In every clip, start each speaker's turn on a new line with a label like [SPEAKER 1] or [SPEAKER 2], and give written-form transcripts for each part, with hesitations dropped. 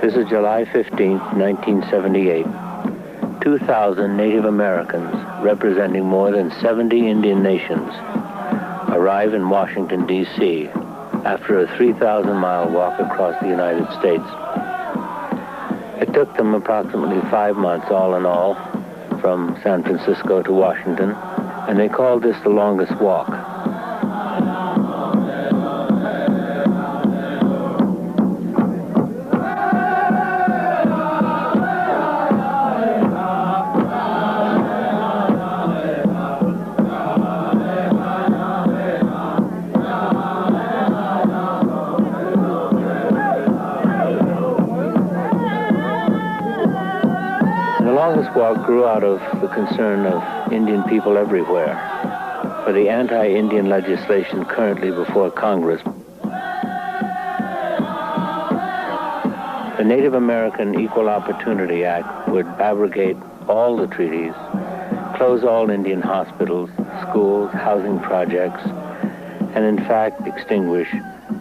[SPEAKER 1] This is July 15th, 1978. 2,000 Native Americans, representing more than 70 Indian nations, arrive in Washington, D.C. after a 3,000-mile walk across the United States. It took them approximately 5 months, all in all, from San Francisco to Washington, and they called this the longest walk. This walk grew out of the concern of Indian people everywhere for the anti-Indian legislation currently before Congress. The Native American Equal Opportunity Act would abrogate all the treaties, close all Indian hospitals, schools, housing projects, and in fact extinguish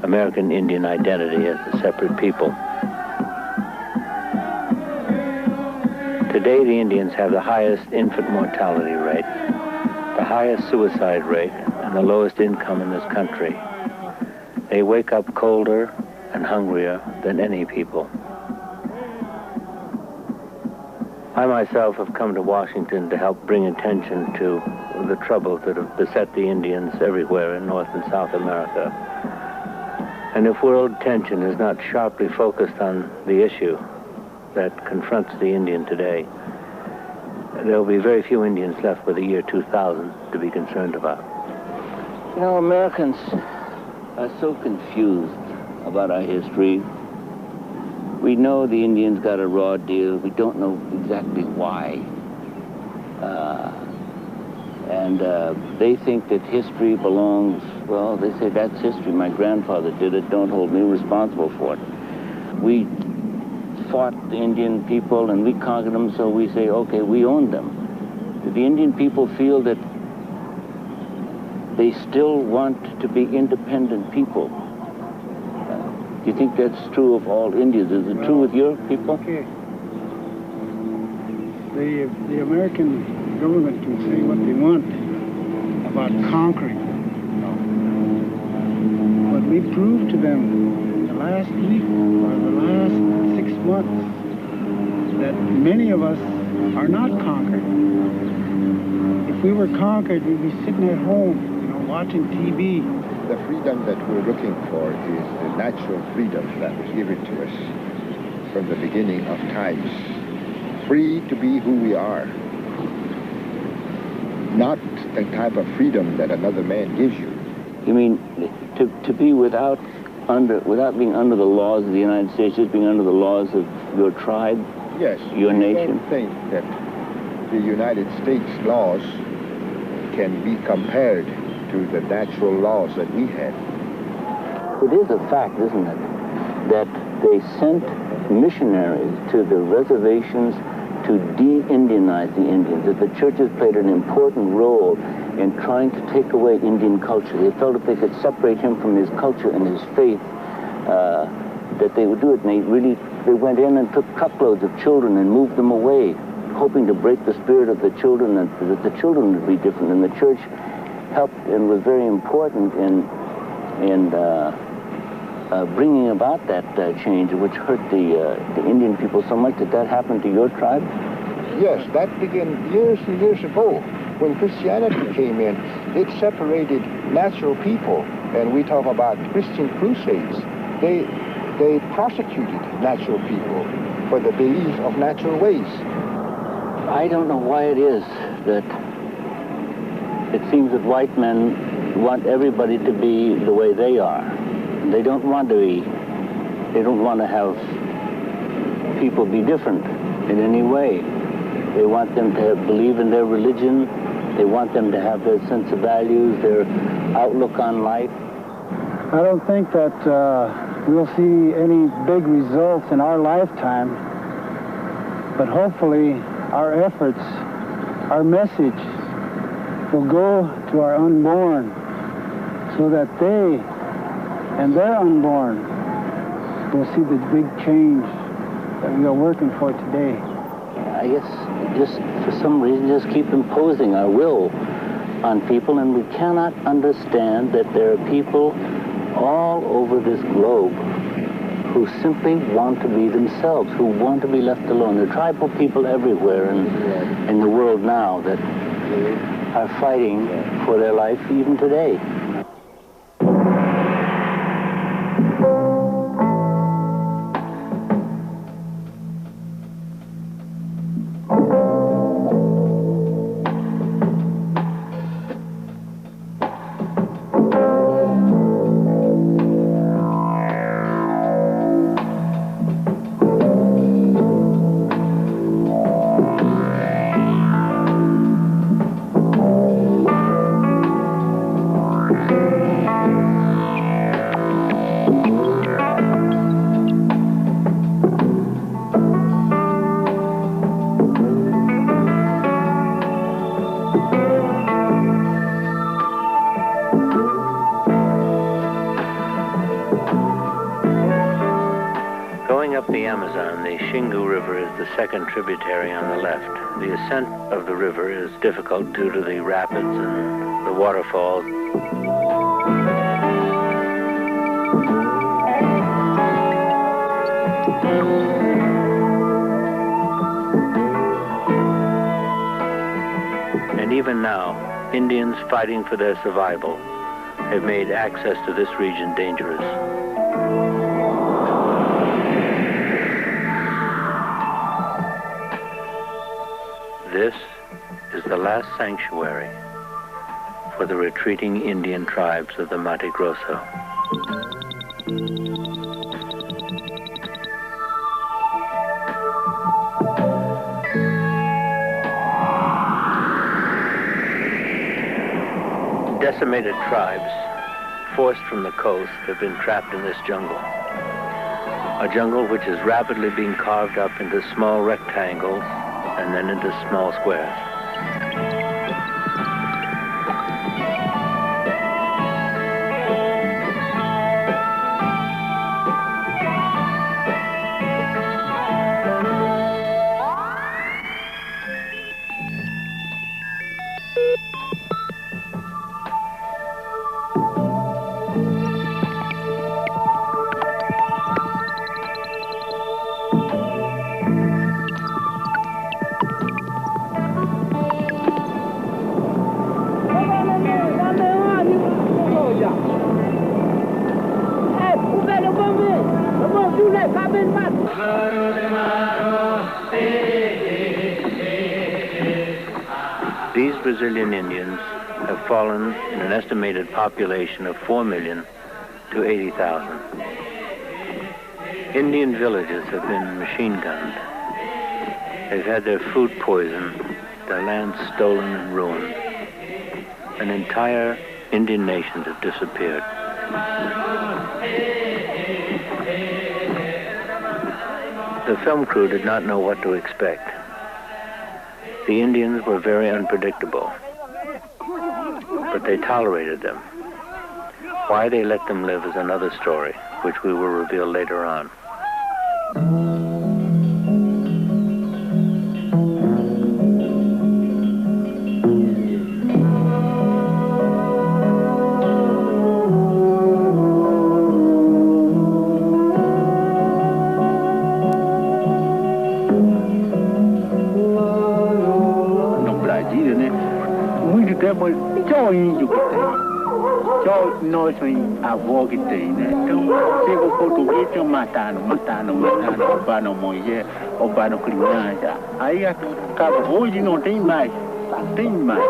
[SPEAKER 1] American Indian identity as a separate people. Today, the Indians have the highest infant mortality rate, the highest suicide rate, and the lowest income in this country. They wake up colder and hungrier than any people. I myself have come to Washington to help bring attention to the troubles that have beset the Indians everywhere in North and South America. And if world attention is not sharply focused on the issue that confronts the Indian today, there will be very few Indians left for the year 2000 to be concerned about.
[SPEAKER 2] You know, Americans are so confused about our history. We know the Indians got a raw deal. We don't know exactly why. They think that history belongs, well, they say that's history. My grandfather did it. Don't hold me responsible for it. We fought the Indian people and we conquered them, so we say, okay, we own them. Do the Indian people feel that they still want to be independent people? Do you think that's true of all Indians? Is it true with your people?
[SPEAKER 3] Okay. The American government can say what they want about conquering. But we proved to them last week or the last 6 months that many of us are not conquered. If we were conquered, we'd be sitting at home, watching TV.
[SPEAKER 4] The freedom that we're looking for is the natural freedom that was given to us from the beginning of times. Free to be who we are. Not the type of freedom that another man gives you.
[SPEAKER 2] You mean to be without being under the laws of the United States, just being under the laws of your tribe?
[SPEAKER 4] Yes.
[SPEAKER 2] Your nation?
[SPEAKER 4] I don't think that the United States laws can be compared to the natural laws that we had.
[SPEAKER 2] It is a fact, isn't it, that they sent missionaries to the reservations to de-Indianize the Indians, that the churches played an important role in trying to take away Indian culture. They felt if they could separate him from his culture and his faith, that they would do it. And they went in and took truckloads of children and moved them away, hoping to break the spirit of the children, and that the children would be different. And the church helped and was very important in bringing about that change, which hurt the Indian people so much. Did that happen to your tribe?
[SPEAKER 4] Yes, that began years and years ago. When Christianity came in, it separated natural people, and we talk about Christian crusades. They prosecuted natural people for the belief of natural ways.
[SPEAKER 2] I don't know why it is that it seems that white men want everybody to be the way they are. They don't want to have people be different in any way. They want them to believe in their religion. They want them to have their sense of values, their outlook on life.
[SPEAKER 3] I don't think that we'll see any big results in our lifetime, but hopefully our efforts, our message will go to our unborn so that they and their unborn will see the big change that we are working for today?
[SPEAKER 2] I guess just for some reason just keep imposing our will on people, and we cannot understand that there are people all over this globe who simply want to be themselves, who want to be left alone. There are tribal people everywhere in the world now that are fighting for their life even today.
[SPEAKER 1] The Xingu River is the second tributary on the left. The ascent of the river is difficult due to the rapids and the waterfalls. And even now, Indians fighting for their survival have made access to this region dangerous. This is the last sanctuary for the retreating Indian tribes of the Mato Grosso. Decimated tribes, forced from the coast, have been trapped in this jungle. A jungle which is rapidly being carved up into small rectangles and then into small squares. These Brazilian Indians have fallen in an estimated population of 4 million to 80,000. Indian villages have been machine gunned. They've had their food poisoned, their land stolen and ruined. An entire Indian nation have disappeared. The film crew did not know what to expect. The Indians were very unpredictable, but they tolerated them. Why they let them live is another story, which we will reveal later on.
[SPEAKER 5] Só índio que tem, só nós avós que tem, né? Então, chega o português, estão matando, roubando mulher, roubando criança. Aí acaba, hoje não tem mais índio.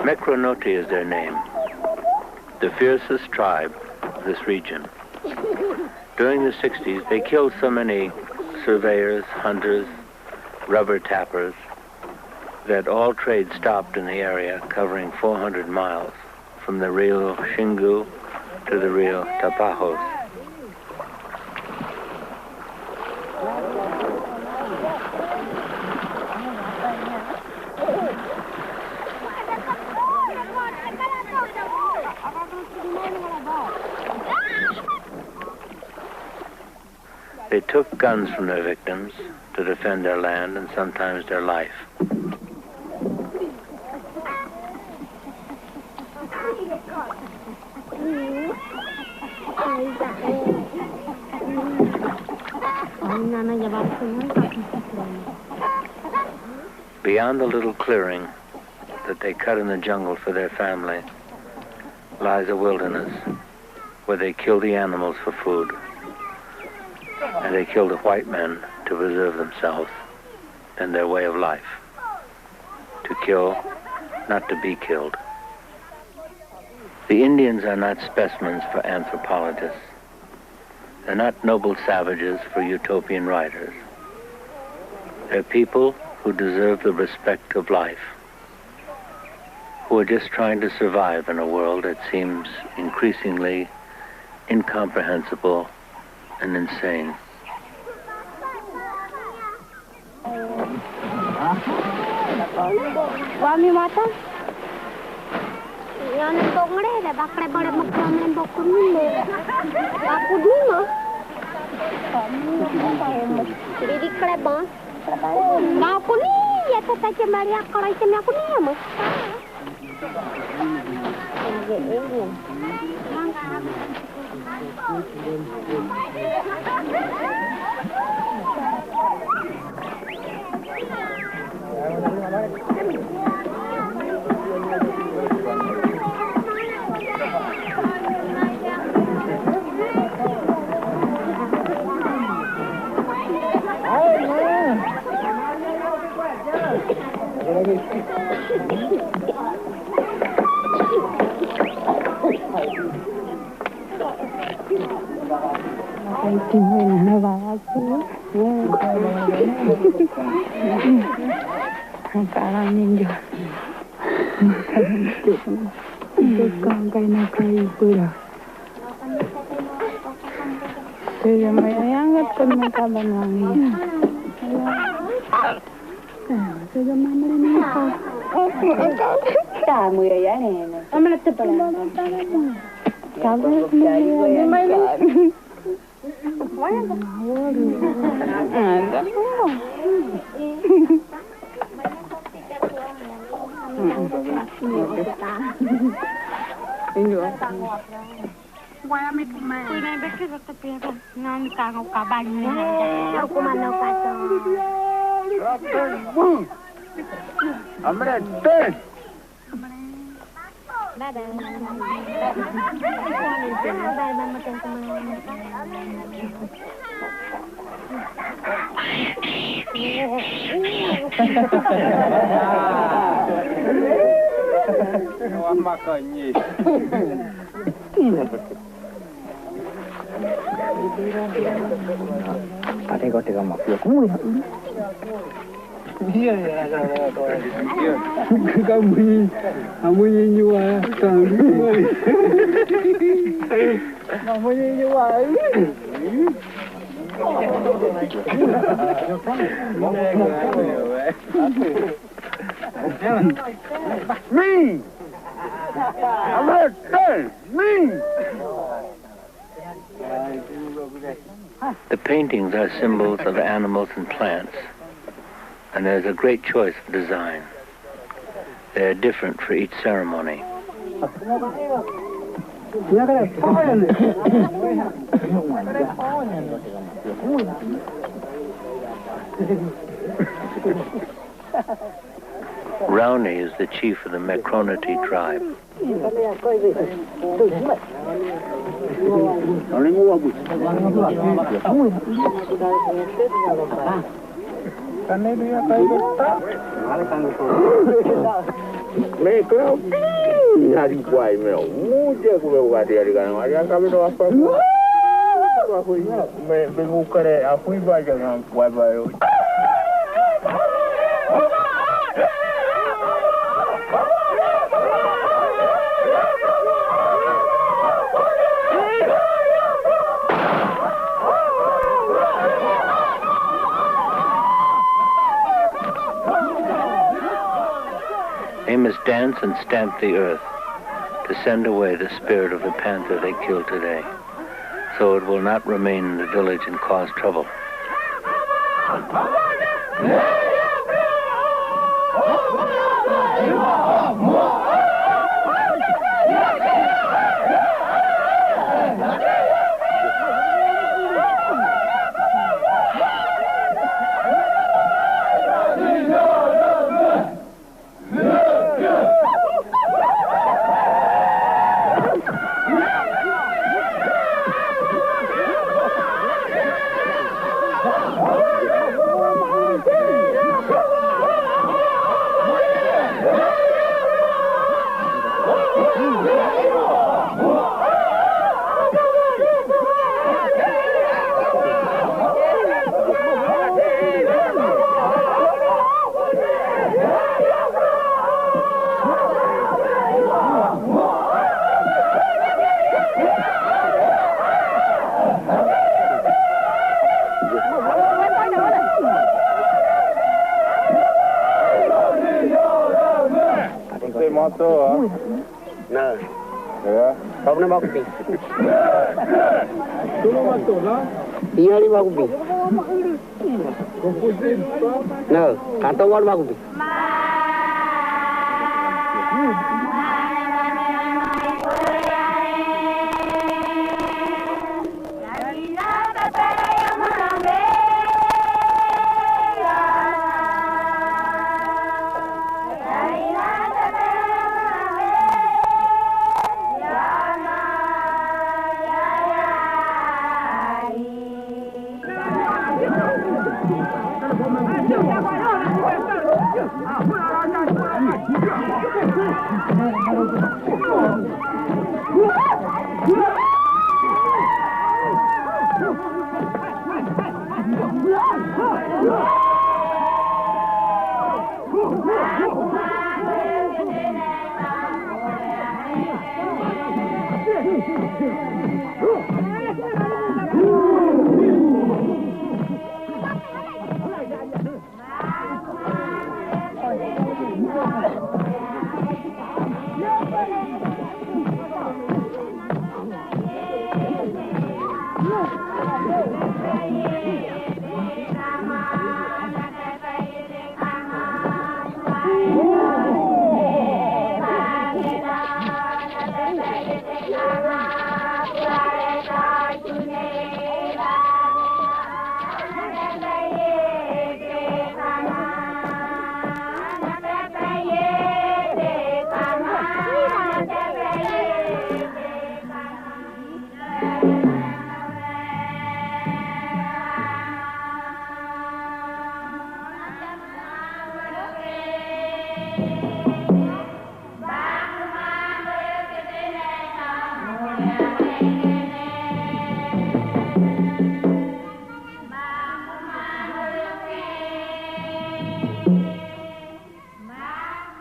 [SPEAKER 1] Mecronoti is their name, the fiercest tribe of this region. During the 60s, they killed so many surveyors, hunters, rubber tappers, that all trade stopped in the area covering 400 miles from the Rio Xingu to the Rio Tapajos. They took guns from their victims to defend their land and sometimes their life. Beyond the little clearing that they cut in the jungle for their family lies a wilderness where they kill the animals for food. And they kill the white men to preserve themselves and their way of life. To kill, not to be killed. The Indians are not specimens for anthropologists. They're not noble savages for utopian writers. They're people who deserve the respect of life, who are just trying to survive in a world that seems increasingly incomprehensible and insane.
[SPEAKER 6] Wami mata? Yan ang tongre, da bakre bade makam bokun ni. Aku di ma. Jadi kleba. Na aku ni ya kata cemari aku rai cemari aku ni ma.
[SPEAKER 1] The paintings are symbols of animals and plants, and there's a great choice of design. They're different for each ceremony. Raoni is the chief of the Mecronoti tribe. They must dance and stamp the earth to send away the spirit of the panther they killed today, so it will not remain in the village and cause trouble.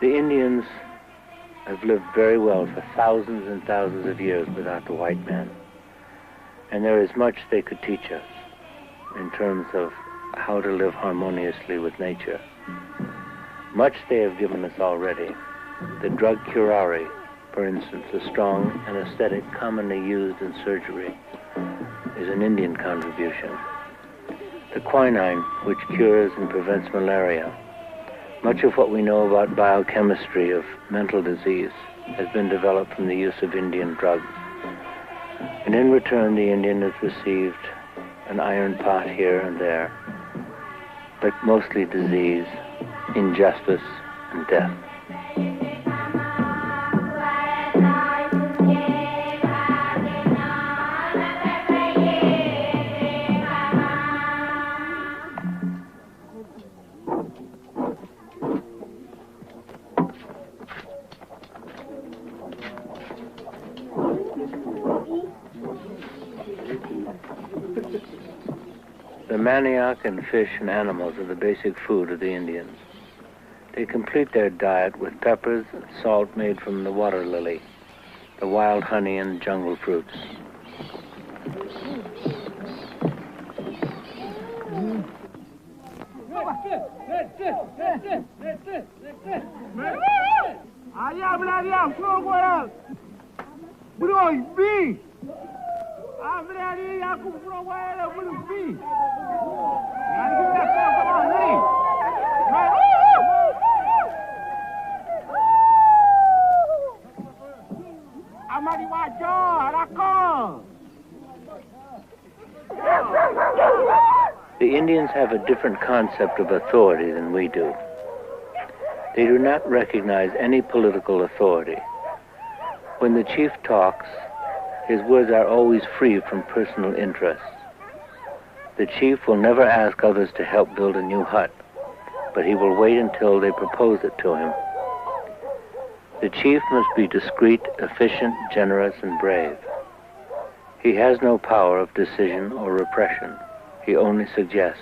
[SPEAKER 1] The Indians have lived very well for thousands and thousands of years without the white man. And there is much they could teach us in terms of how to live harmoniously with nature. Much they have given us already. The drug curare, for instance, a strong anesthetic commonly used in surgery, is an Indian contribution. The quinine, which cures and prevents malaria. Much of what we know about biochemistry of mental disease has been developed from the use of Indian drugs. And in return, the Indian has received an iron pot here and there, but mostly disease, injustice, and death. The manioc and fish and animals are the basic food of the Indians. They complete their diet with peppers and salt made from the water lily, the wild honey and jungle fruits. The Indians have a different concept of authority than we do. They do not recognize any political authority. When the chief talks, his words are always free from personal interests. The chief will never ask others to help build a new hut, but he will wait until they propose it to him. The chief must be discreet, efficient, generous, and brave. He has no power of decision or repression. He only suggests.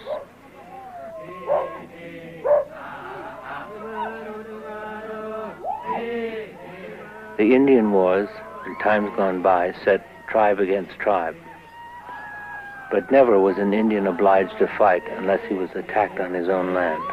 [SPEAKER 1] The Indian wars, in times gone by, set tribe against tribe. But never was an Indian obliged to fight unless he was attacked on his own land.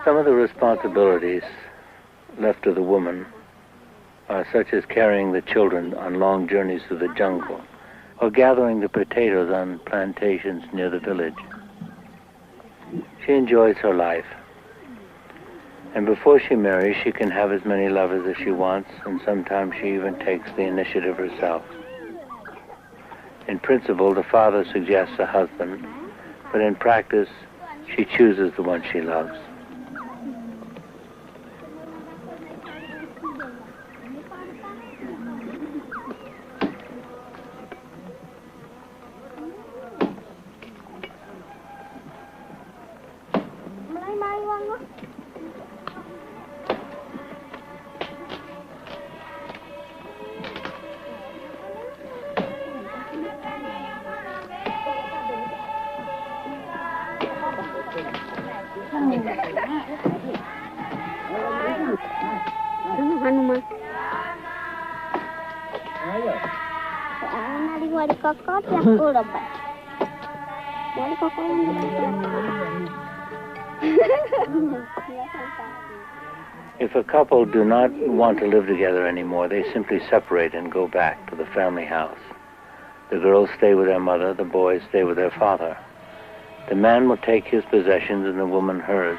[SPEAKER 1] Some of the responsibilities left to the woman are such as carrying the children on long journeys through the jungle or gathering the potatoes on plantations near the village. She enjoys her life, and before she marries, she can have as many lovers as she wants, and sometimes she even takes the initiative herself. In principle, the father suggests a husband, but in practice, she chooses the one she loves. If a couple do not want to live together anymore, they simply separate and go back to the family house. The girls stay with their mother, the boys stay with their father. The man will take his possessions and the woman hers.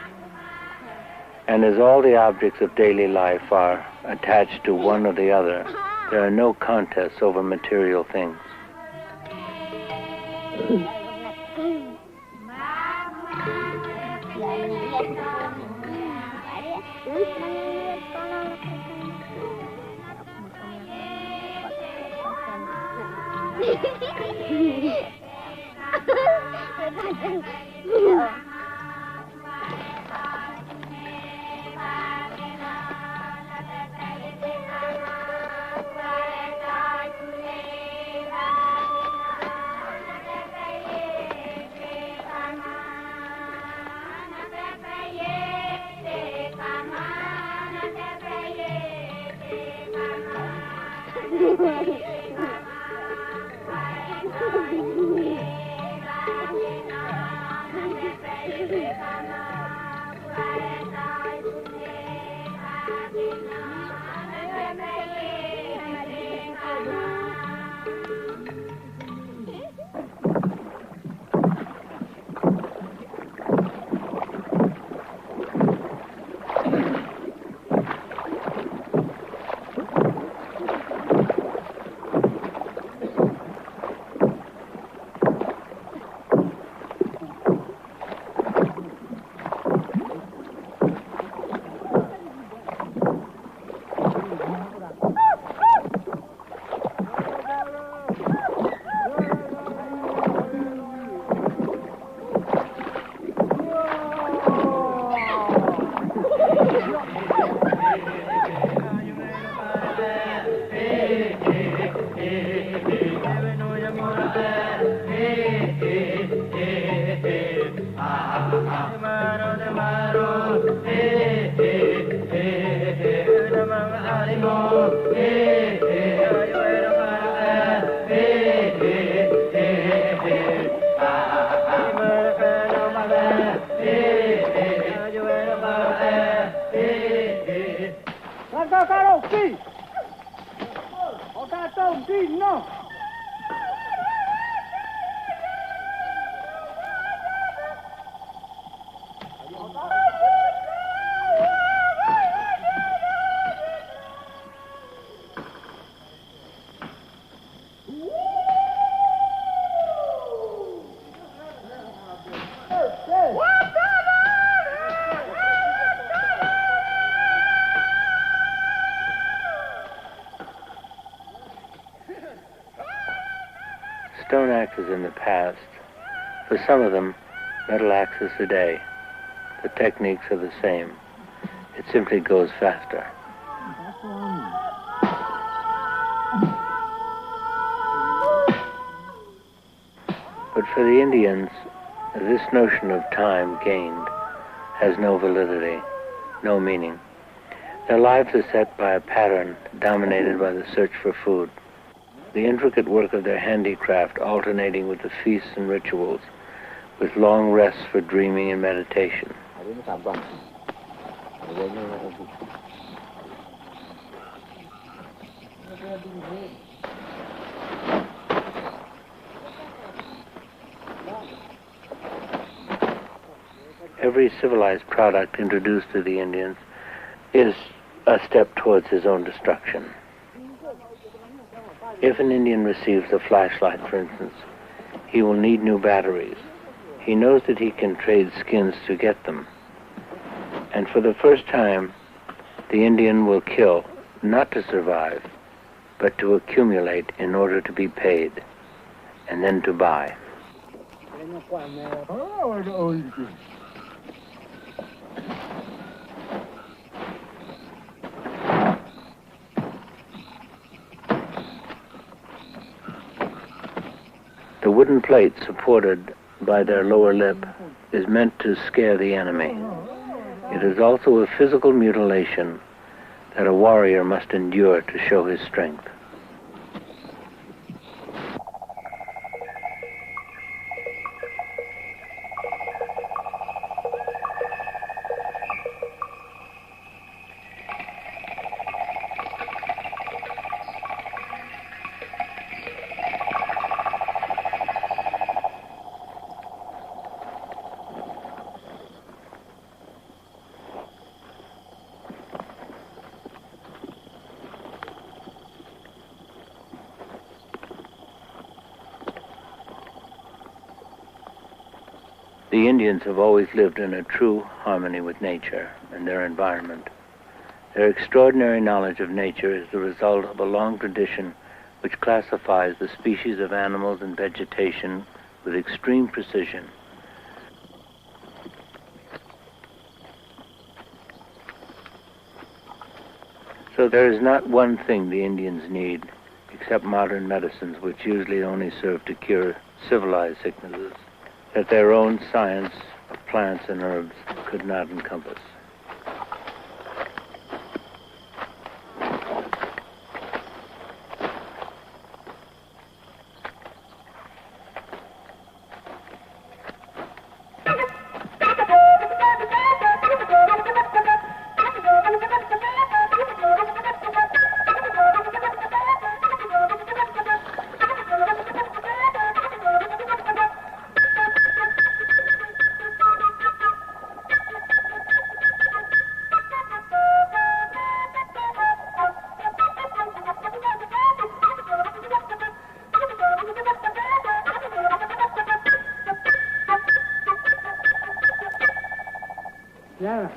[SPEAKER 1] And as all the objects of daily life are attached to one or the other, there are no contests over material things. Stone axes in the past. For some of them, metal axes today. The techniques are the same. It simply goes faster. But for the Indians, this notion of time gained has no validity, no meaning. Their lives are set by a pattern dominated by the search for food. The intricate work of their handicraft alternating with the feasts and rituals, with long rests for dreaming and meditation. Every civilized product introduced to the Indians is a step towards his own destruction. If an Indian receives a flashlight, for instance, he will need new batteries. He knows that he can trade skins to get them. And for the first time, the Indian will kill, not to survive, but to accumulate in order to be paid, and then to buy. The wooden plate supported by their lower lip is meant to scare the enemy. It is also a physical mutilation that a warrior must endure to show his strength. The Indians have always lived in a true harmony with nature and their environment. Their extraordinary knowledge of nature is the result of a long tradition which classifies the species of animals and vegetation with extreme precision. So there is not one thing the Indians need, except modern medicines, which usually only serve to cure civilized sicknesses, that their own science of plants and herbs could not encompass.
[SPEAKER 3] Yeah.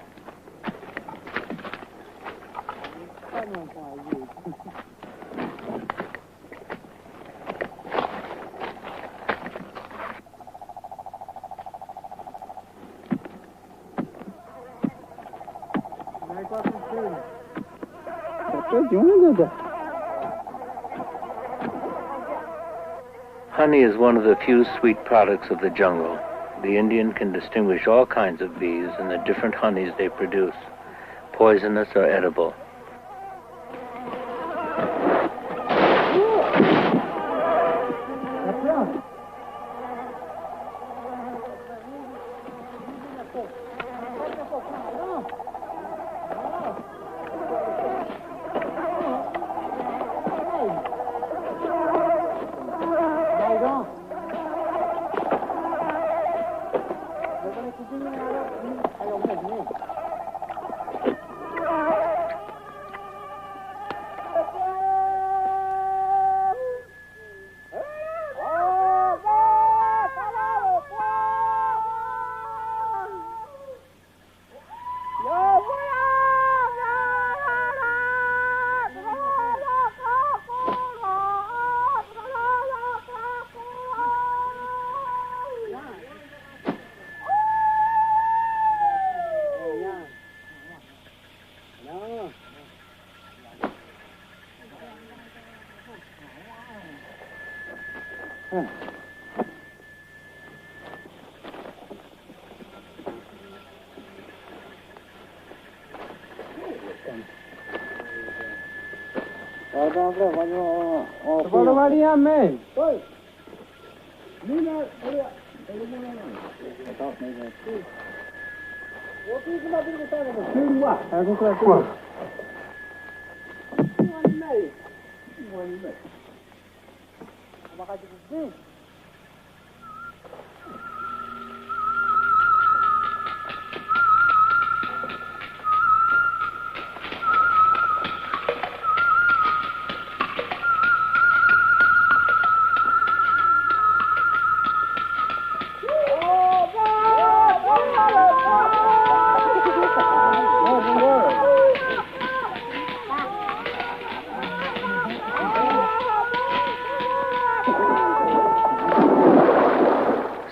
[SPEAKER 1] Honey is one of the few sweet products of the jungle. The Indian can distinguish all kinds of bees and the different honeys they produce, poisonous or edible.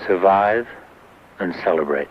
[SPEAKER 1] Survive and celebrate.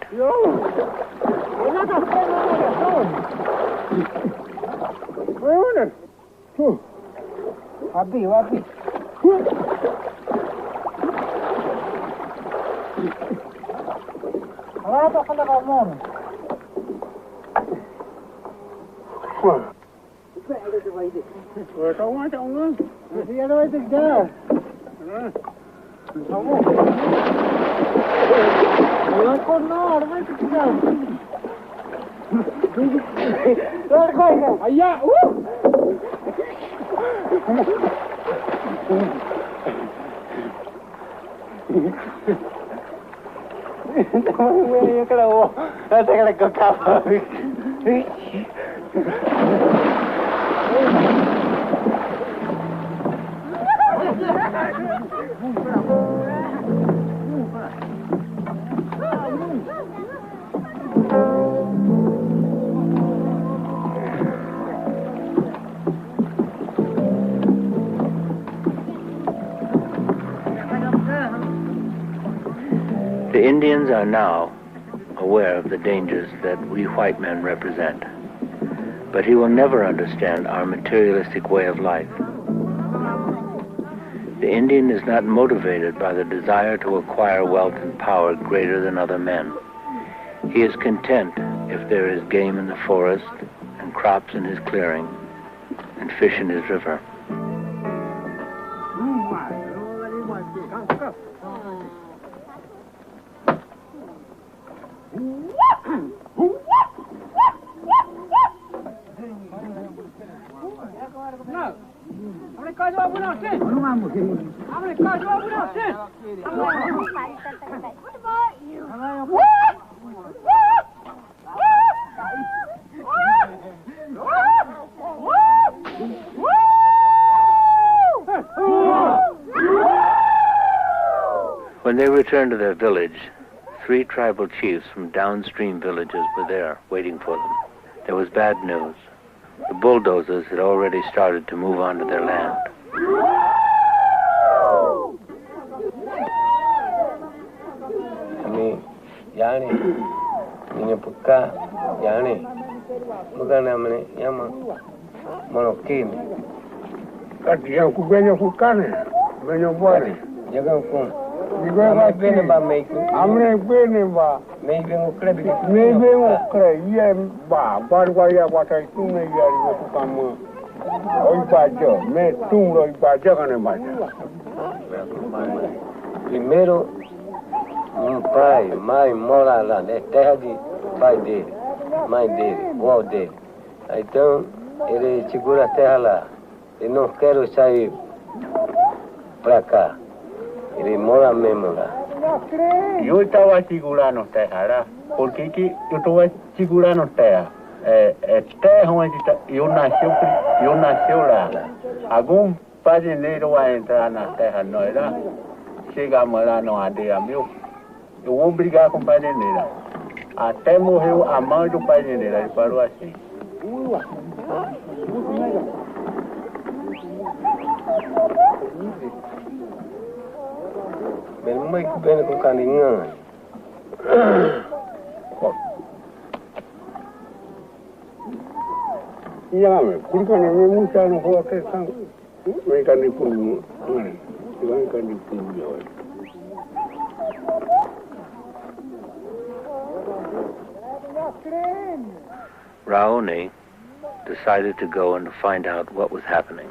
[SPEAKER 1] The Indians are now aware of the dangers that we white men represent, but he will never understand our materialistic way of life. The Indian is not motivated by the desire to acquire wealth and power greater than other men. He is content if there is game in the forest and crops in his clearing and fish in his river. When they returned to their village, 3 tribal chiefs from downstream villages were there, waiting for them. There was bad news. The bulldozers had already started to move onto their land.
[SPEAKER 7] Primeiro, pai, mãe mora lá, é terra de pai dele, mãe dele, avó dele. Então, ele segura a terra lá. Ele não quer sair pra cá. Ele mora mesmo lá.
[SPEAKER 5] Eu estava segurando terra lá. Por que eu estava segurando terra? Terra onde eu nasci lá. Algum fazendeiro vai entrar na terra nós lá. Chegamos lá na aldeia meu. Eu vou brigar com o fazendeiro. Até morreu a mãe do fazendeiro. Ele parou assim.
[SPEAKER 7] Meu mãe que vem com caninha.
[SPEAKER 8] Ya, por que não me mucha no juego que están. Me caní por mí. Me caní por mí.
[SPEAKER 1] Raoni decided to go and to find out what was happening.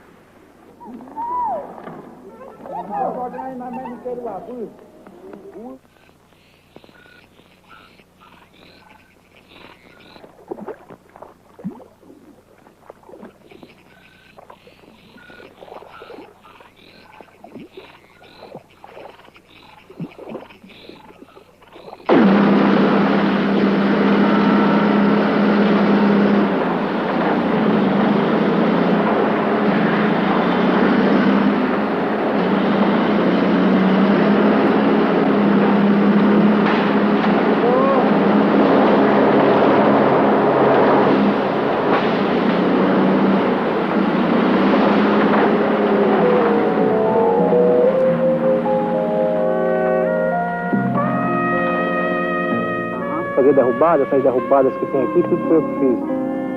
[SPEAKER 3] Essas derrubadas que tem aqui, tudo foi eu que fiz.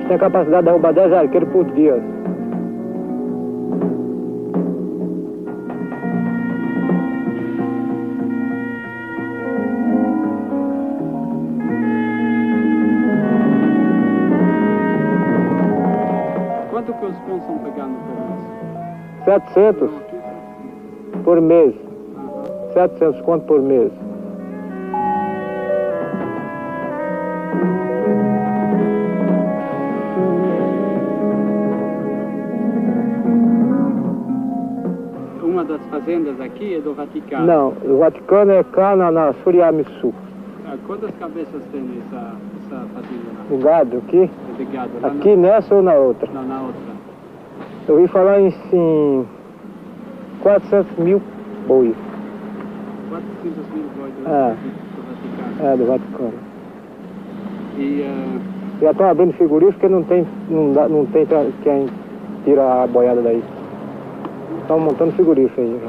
[SPEAKER 3] Tem a capacidade de derrubar 10 arqueiros por dia.
[SPEAKER 9] Quanto que os pontos estão pegando por mês?
[SPEAKER 3] 700 por mês. 700 conto por mês.
[SPEAKER 9] Fazendas aqui é do Vaticano?
[SPEAKER 3] Não, o Vaticano é cá na Suriamisu.
[SPEAKER 9] Quantas cabeças tem essa fazenda lá?
[SPEAKER 3] O gado aqui?
[SPEAKER 9] De gado,
[SPEAKER 3] aqui nessa ou na outra?
[SPEAKER 9] Não, na outra.
[SPEAKER 3] Eu ouvi falar em 400 mil boi.
[SPEAKER 9] 400 mil boi do Vaticano?
[SPEAKER 3] É, do Vaticano.
[SPEAKER 9] E...
[SPEAKER 3] Já estão abrindo frigorífico porque não tem quem tira a boiada daí. Estão montando frigorífico aí.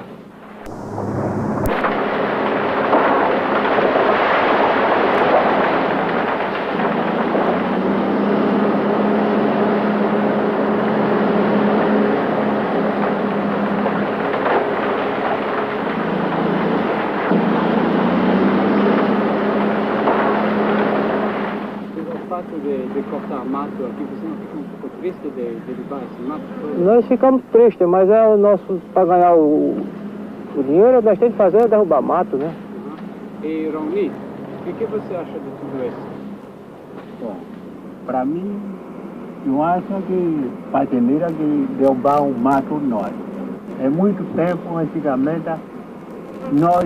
[SPEAKER 9] triste de derrubar esse mato todo?
[SPEAKER 10] Nós ficamos tristes, mas é o nosso, para ganhar o dinheiro, nós temos que fazer é derrubar mato, né?
[SPEAKER 9] E Raoni, o que você acha de tudo isso?
[SPEAKER 5] Bom, para mim, eu acho que fazendeira que derrubar um mato nós. É muito tempo, antigamente, nós,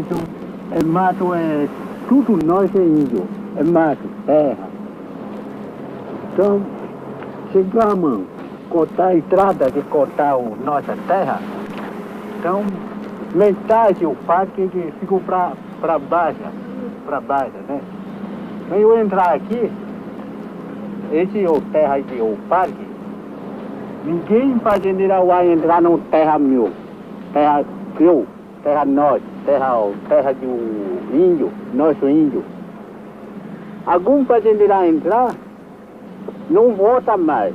[SPEAKER 5] mato é tudo nós é índio, é mato, terra. Então, chegamos a cortar a estrada, de cortar a nossa terra. Então, metade o parque que ficou para baixo, né? Então eu entrar aqui, esse é o terra aqui, o parque, ninguém fazendeira vai entrar no terra meu, terra eu, terra nós, terra do índio, nosso índio. Algum fazendeira entrar, não volta mais.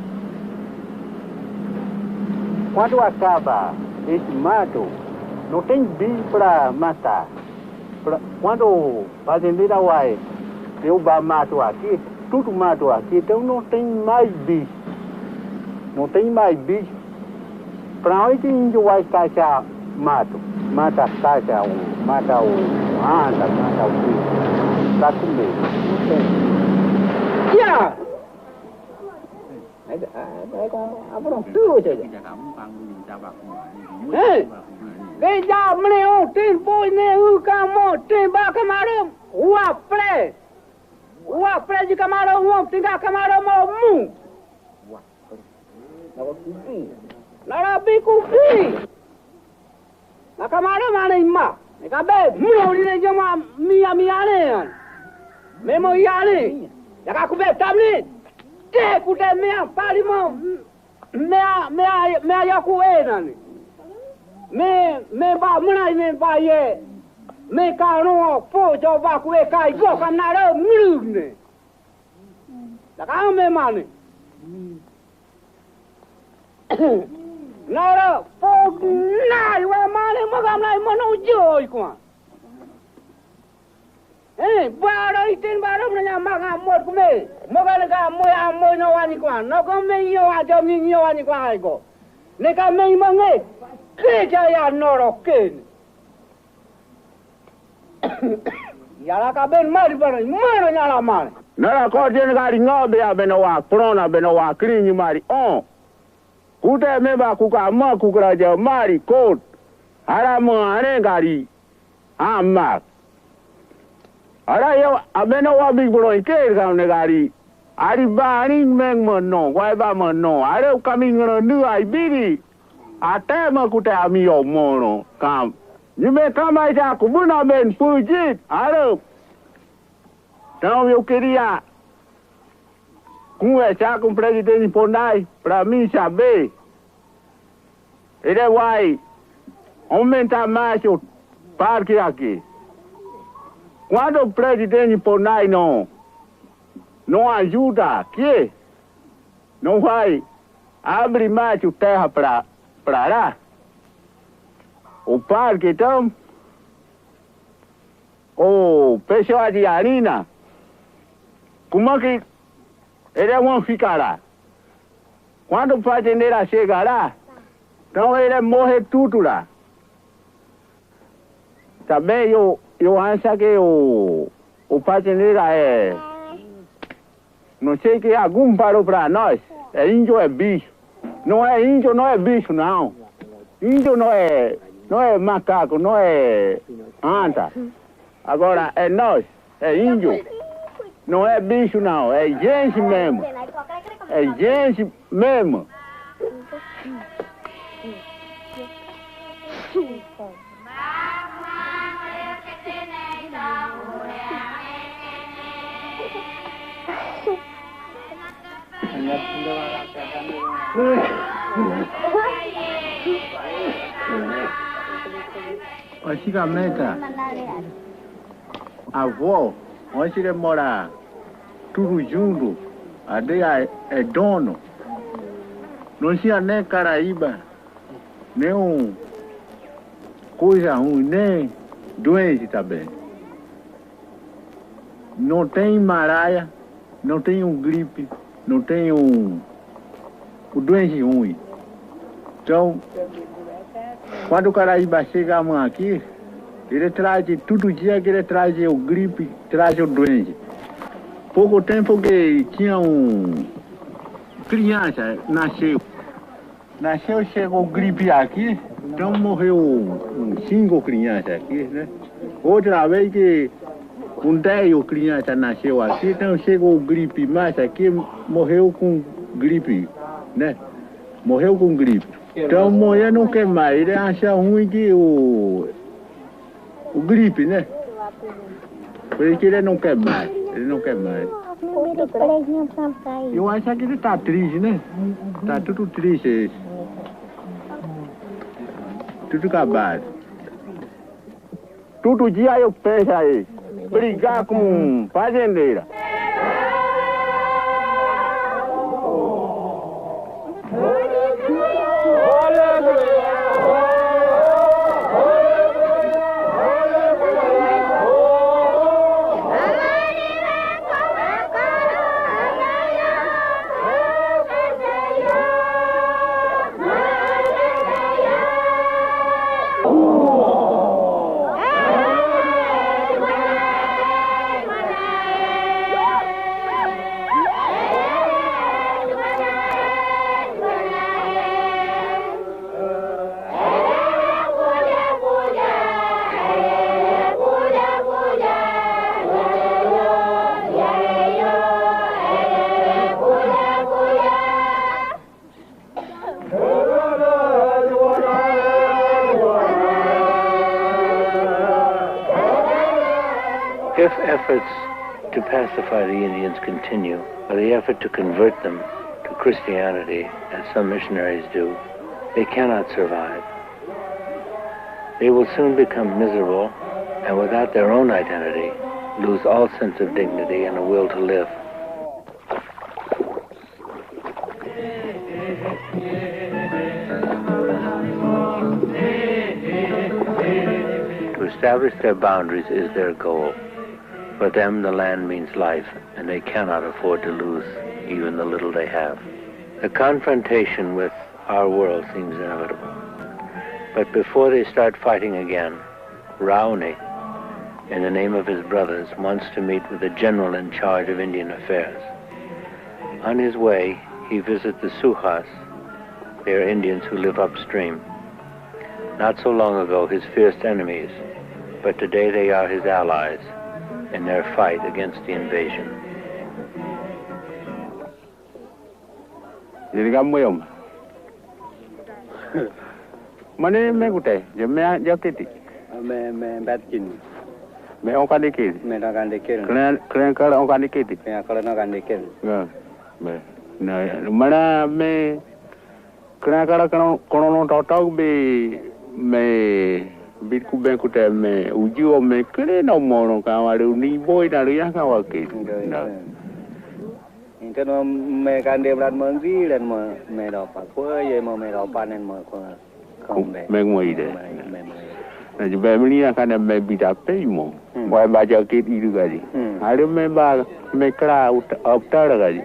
[SPEAKER 5] Quando acaba esse mato, não tem bicho para matar. Quando o fazendeiro vai derrubar mato aqui, tudo mato aqui, então não tem mais bicho. Não tem mais bicho. Para onde o índio vai caçar mato? Mata a caça, mata o anda, mata o bicho. Para comer. Não tem. Yeah!
[SPEAKER 10] Bây giờ mình ưu tiên vui nè ưu ca mô tiên ba camarão ua pre de camarão uom tiên ca camarão mô mu Nara bi kuki Na camarão mà này mà Này ca bê mô đi này cho mà mia này Mê mô ia này Ya ca kubê tam này Tê cụ tê mea pari mô Mea ya ku e nani Me ba mânai me ba ye me ca no po cho ba ku e kai go kam na ro mlu ne Da ka me ma ne Na ro po nai we ma ne mo kam nai mo no joi kwa ba ro itin ba ro na ma ga mo ku me mo ga mo ya mo no wa ni kwa no ko me yo a jo mi yo wa ni kwa ai go ne ka me mo nge que ya no lo que ya la caben mari para mano ya la mano
[SPEAKER 5] Nara ko den gari ngobe ya benowa prona benowa krinyi mari on kute meba kuka ma kukra ja mari kot ara mo are gari amma ara yo abenowa big bro ke ga ne gari ari bani meng mo no wai ba mo no are kami ngono nu ai biri até mà cụ thể mi ở mồ nó cam nhưng mà cam ai ra cũng muốn làm bên phụ chết à đâu então eu queria conversar com o presidente Ponai para mim saber ele vai aumentar mais o parque aqui quando o presidente Ponai não ajuda aqui não vai abrir mais o terra para lá, o parque então, o pessoal de Arina, como é que eles vão ficar lá? Quando o fazendeiro chega lá, então ele morre tudo lá. Também eu acho que o fazendeiro não sei que algum parou para nós, índio é bicho. Não é índio, não é bicho, não. Índio não é macaco, não é anta. Agora, é nós, é índio. Não é bicho, não. É gente mesmo. É gente mesmo. Antigamente, a avó, onde ele mora tudo junto, a aldeia é dono, não tinha nem Caraíba, nem coisa ruim, nem doente também. Não tem maraia, não tem gripe, não tem o doente ruim. Então, quando o Caraíba chega a mão aqui, ele traz, todo dia que ele traz o gripe, traz o doente. Pouco tempo que tinha criança, nasceu, chegou gripe aqui, então morreu 5 crianças aqui, né? Outra vez que 10 crianças nasceu aqui, então chegou gripe mais aqui, morreu com gripe, né? Morreu com gripe. Então morrer não quer mais, ele acha ruim que o gripe, né? Por isso que ele não quer mais, Eu acho que ele tá triste, né? Tá tudo triste. Tudo acabado. Todo dia eu penso aí, brigar com fazendeira.
[SPEAKER 1] If efforts to pacify the Indians continue, or the effort to convert them to Christianity, as some missionaries do, they cannot survive. They will soon become miserable, and without their own identity, lose all sense of dignity and a will to live. To establish their boundaries is their goal. For them, the land means life, and they cannot afford to lose even the little they have. The confrontation with our world seems inevitable. But before they start fighting again, Raoni, in the name of his brothers, wants to meet with the general in charge of Indian affairs. On his way, he visits the Suhas. They are Indians who live upstream. Not so long ago, his fierce enemies, but today they are his allies in their fight against the invasion.
[SPEAKER 5] Jadi kamu yang mana mengute? Jemnya jakiti.
[SPEAKER 11] Me batkin.
[SPEAKER 5] Me orang dikit.
[SPEAKER 11] Me orang dikit.
[SPEAKER 5] Kalian kalau orang dikit.
[SPEAKER 11] Ya kalau orang dikit.
[SPEAKER 5] Ya. Nah, mana me kalian kalau konon tahu me Bitku bengku me uji o me kere no mono kawaru ni boy dari yang kawakit.
[SPEAKER 11] Inteno me kande berat mengi dan me dapat kue ye me dapat nen me kombe.
[SPEAKER 5] Me ngoi de. Nah juga beli akan me bidape mo. Boy baca kit itu gaji. Ada me ba me kera outer gaji.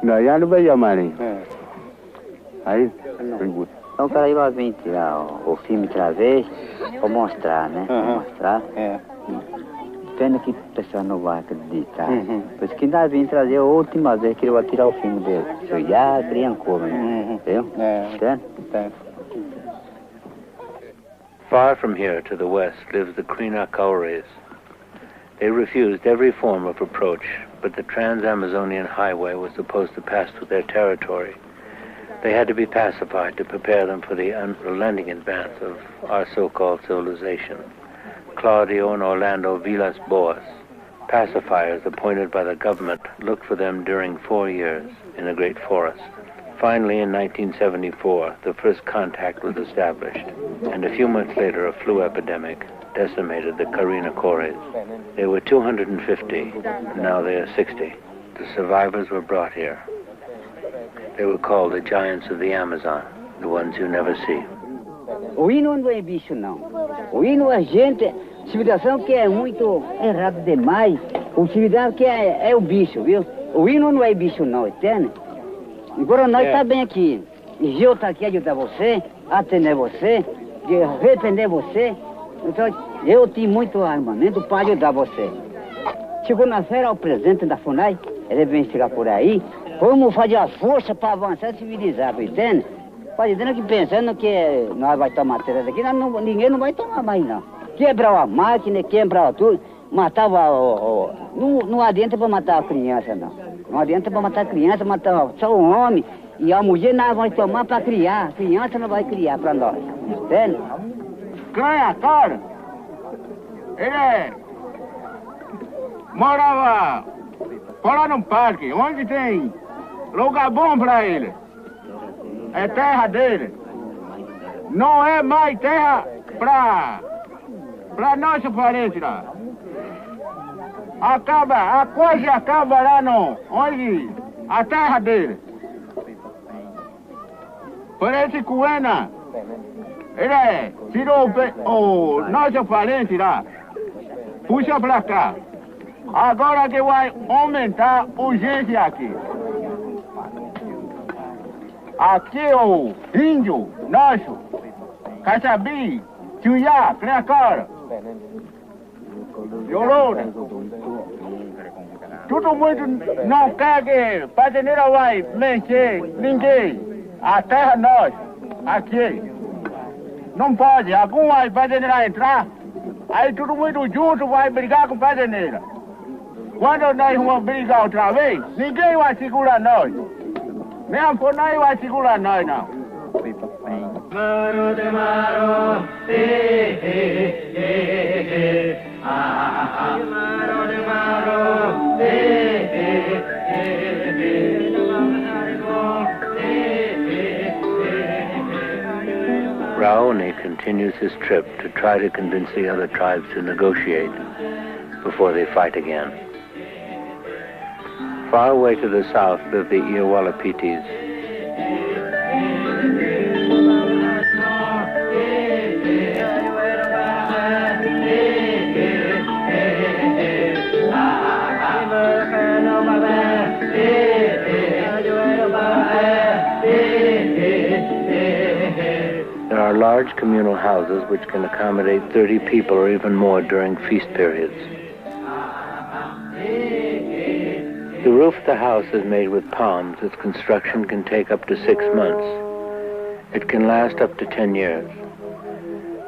[SPEAKER 5] Nah yang lebih jamani. Aí, pergunta.
[SPEAKER 2] Então o cara vai vir tirar o filme outra vez, para mostrar, né? Mostrar. Pena que o pessoal não vai acreditar. Por isso que ainda vim trazer a última vez que ele vai tirar o filme dele. Eu já criam como, né? Entendeu? Entende?
[SPEAKER 1] Far from here to the west lives the Kaciques. They refused every form of approach, but the Trans-Amazonian Highway was supposed to pass through their territory. They had to be pacified to prepare them for the unrelenting advance of our so-called civilization. Claudio and Orlando Vilas Boas, pacifiers appointed by the government, looked for them during 4 years in the great forest. Finally, in 1974, the first contact was established, and a few months later, a flu epidemic decimated the Kaciques. There were 250, now there are 60. The survivors were brought here. They were called the giants of the Amazon, the ones you never see.
[SPEAKER 12] O hino não é bicho, não. O hino é gente, civilização que é muito errado demais. O civilidade que é o bicho, viu? O hino não é bicho, não, entende? Agora nós tá bem aqui. E eu tá aqui ajudar você, atender você, repreender você. Então, eu tenho muito armamento para ajudar você. Segunda-feira, o presidente da FUNAI, ele vem chegar por aí. Vamos fazer a força para avançar civilizado, entende? Fazendo que pensando que nós vamos tomar terra daqui, ninguém não vai tomar mais, não. Quebrar a máquina, quebrar tudo, matava não adianta para matar a criança, não. Não adianta para matar a criança, matar só o homem. E a mulher nós vamos tomar para criar. A criança não vai criar para nós. Entende?
[SPEAKER 10] Ganhador, ele morava lá no Parque, onde tem lugar bom para ele. É terra dele. Não é mais terra para nosso parente lá. A coisa acaba lá onde a terra dele. Parece que ele tirou o nosso parente lá, puxa pra cá. Agora que vai aumentar a urgência aqui. Aqui o índio nosso, caçabi, tchuyá, crencara, violona. Todo mundo não quer que a fazendeira vai mexer ninguém. A terra nossa, aqui. Não pode. Algum vai fazendeira entrar, aí todo mundo junto vai brigar com a fazendeira. Quando nós vamos brigar outra vez, ninguém vai segurar nós. Mesmo por nós vai segurar nós, não.
[SPEAKER 1] Raoni continues his trip to try to convince the other tribes to negotiate before they fight again. Far away to the south live the Iawalapitis. There are large communal houses which can accommodate 30 people or even more during feast periods. The roof of the house is made with palms. Its construction can take up to 6 months. It can last up to 10 years.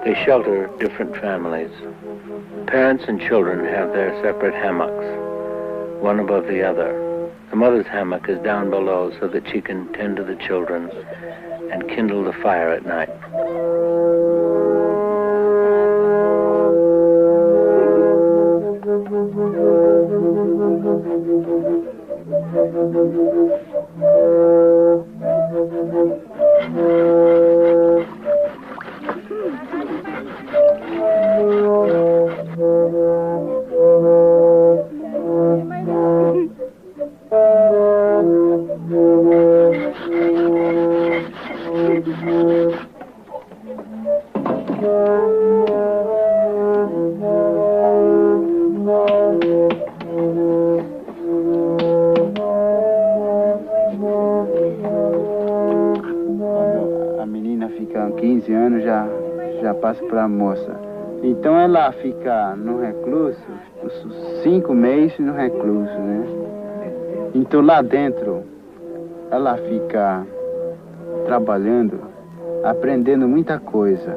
[SPEAKER 1] They shelter different families. Parents and children have their separate hammocks, one above the other. The mother's hammock is down below so that she can tend to the children and kindle the fire at night.
[SPEAKER 3] Para a moça. Então ela fica no recluso, 5 meses no recluso, né? Então lá dentro ela fica trabalhando, aprendendo muita coisa.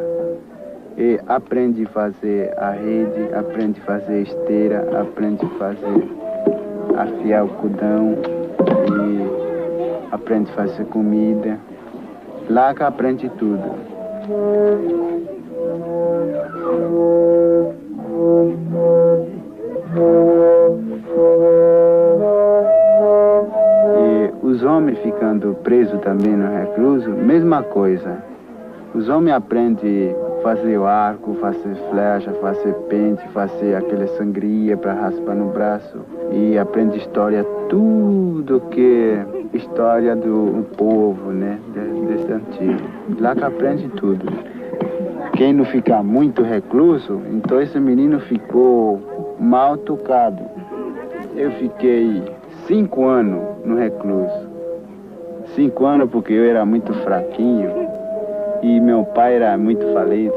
[SPEAKER 3] E aprende a fazer a rede, aprende a fazer esteira, aprende a fazer afiar o cordão e aprende a fazer comida. Lá que aprende tudo. E os homens ficando presos também no recluso, mesma coisa. Os homens aprendem a fazer o arco, fazer flecha, fazer pente, fazer aquela sangria para raspar no braço. E aprende história, tudo que é história do povo, né, desse antigo. Lá que aprende tudo. Quem não ficar muito recluso, então esse menino ficou mal tocado. Eu fiquei 5 anos no recluso. 5 anos porque eu era muito fraquinho e meu pai era muito falido.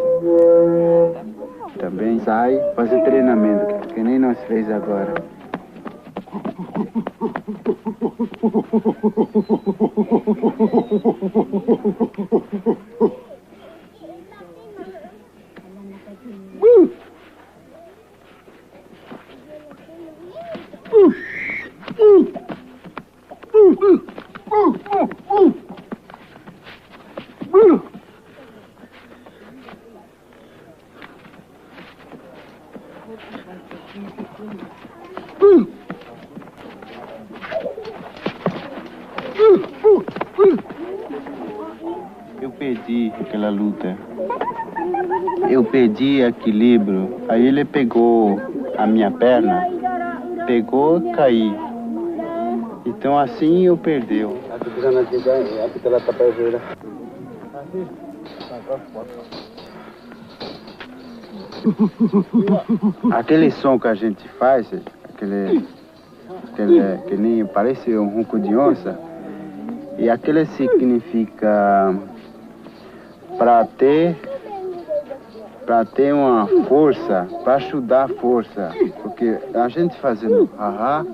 [SPEAKER 3] Também sai fazer treinamento, que nem nós fez agora. Eu perdi aquela luta. Eu perdi equilíbrio. Aí ele pegou a minha perna, pegou e caí. Então assim eu perdeu. Aquele som que a gente faz, que nem parece um ronco de onça, e aquele significa para ter uma força, para ajudar a força, porque a gente fazendo haha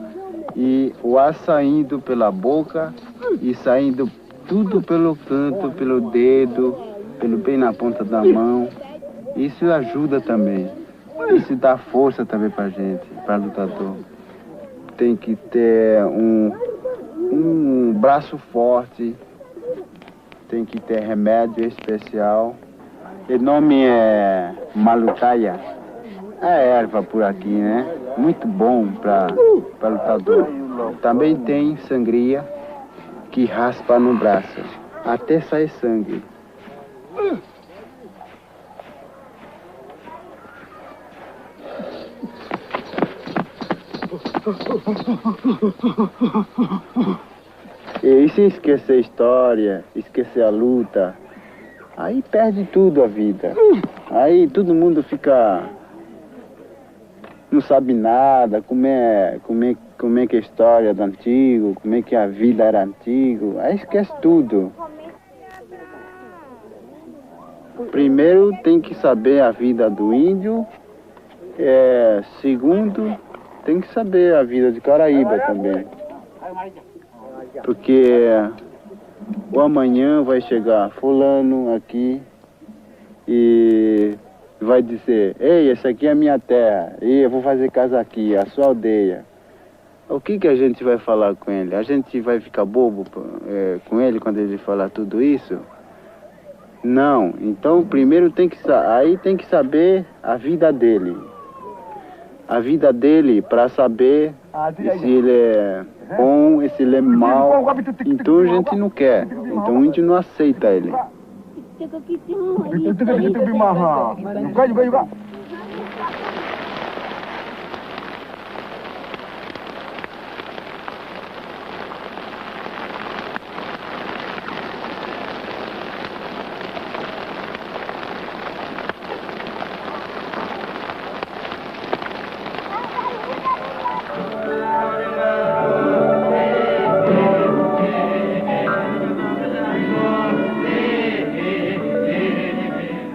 [SPEAKER 3] e o ar saindo pela boca e saindo tudo pelo canto, pelo dedo, pelo bem na ponta da mão, isso ajuda também, isso dá força também pra gente, para lutador. Tem que ter um braço forte, tem que ter remédio especial. O nome é malutaia, é erva por aqui, né? Muito bom para lutador. Também tem sangria que raspa no braço, até sair sangue. E se esquecer a história, esquecer a luta, aí perde tudo a vida. Aí todo mundo fica... não sabe nada, como é que é a história do antigo, como é que a vida era antigo, aí esquece tudo. Primeiro tem que saber a vida do índio, segundo tem que saber a vida de Caraíba também. Porque o amanhã vai chegar fulano aqui e vai dizer, ei, essa aqui é a minha terra, e eu vou fazer casa aqui, a sua aldeia. O que a gente vai falar com ele? A gente vai ficar bobo com ele quando ele falar tudo isso? Não. Então primeiro tem que saber a vida dele. A vida dele para saber se ele é bom, se ele é mau. Então a gente não quer. Então o índio não aceita ele.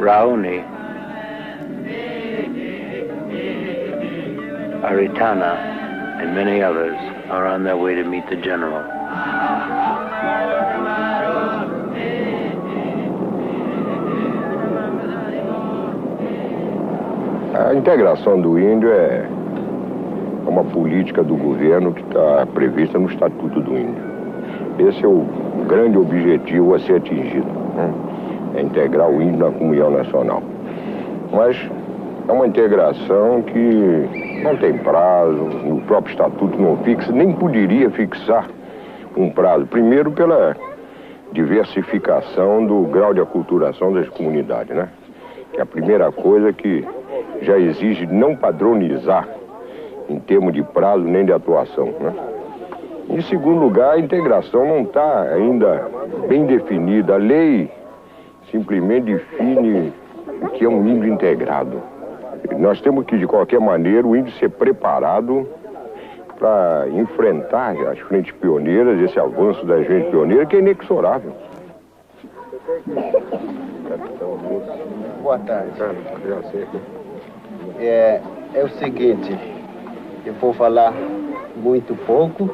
[SPEAKER 1] Raoni, Aritana, and many others are on their way to meet the general.
[SPEAKER 13] A integração do índio é uma política do governo que está prevista no Estatuto do Índio. Esse é o grande objetivo a ser atingido, né? É integrar o índio na comunhão nacional. Mas é uma integração que não tem prazo, no próprio Estatuto não fixa, nem poderia fixar um prazo. Primeiro pela diversificação do grau de aculturação das comunidades, né? Que é a primeira coisa que já exige não padronizar em termos de prazo nem de atuação, né? Em segundo lugar, a integração não está ainda bem definida. A lei simplesmente define o que é um índio integrado. Nós temos que, de qualquer maneira, o índio ser preparado para enfrentar as frentes pioneiras, esse avanço das frentes pioneiras, que é inexorável.
[SPEAKER 14] Boa tarde. É o seguinte, eu vou falar muito pouco,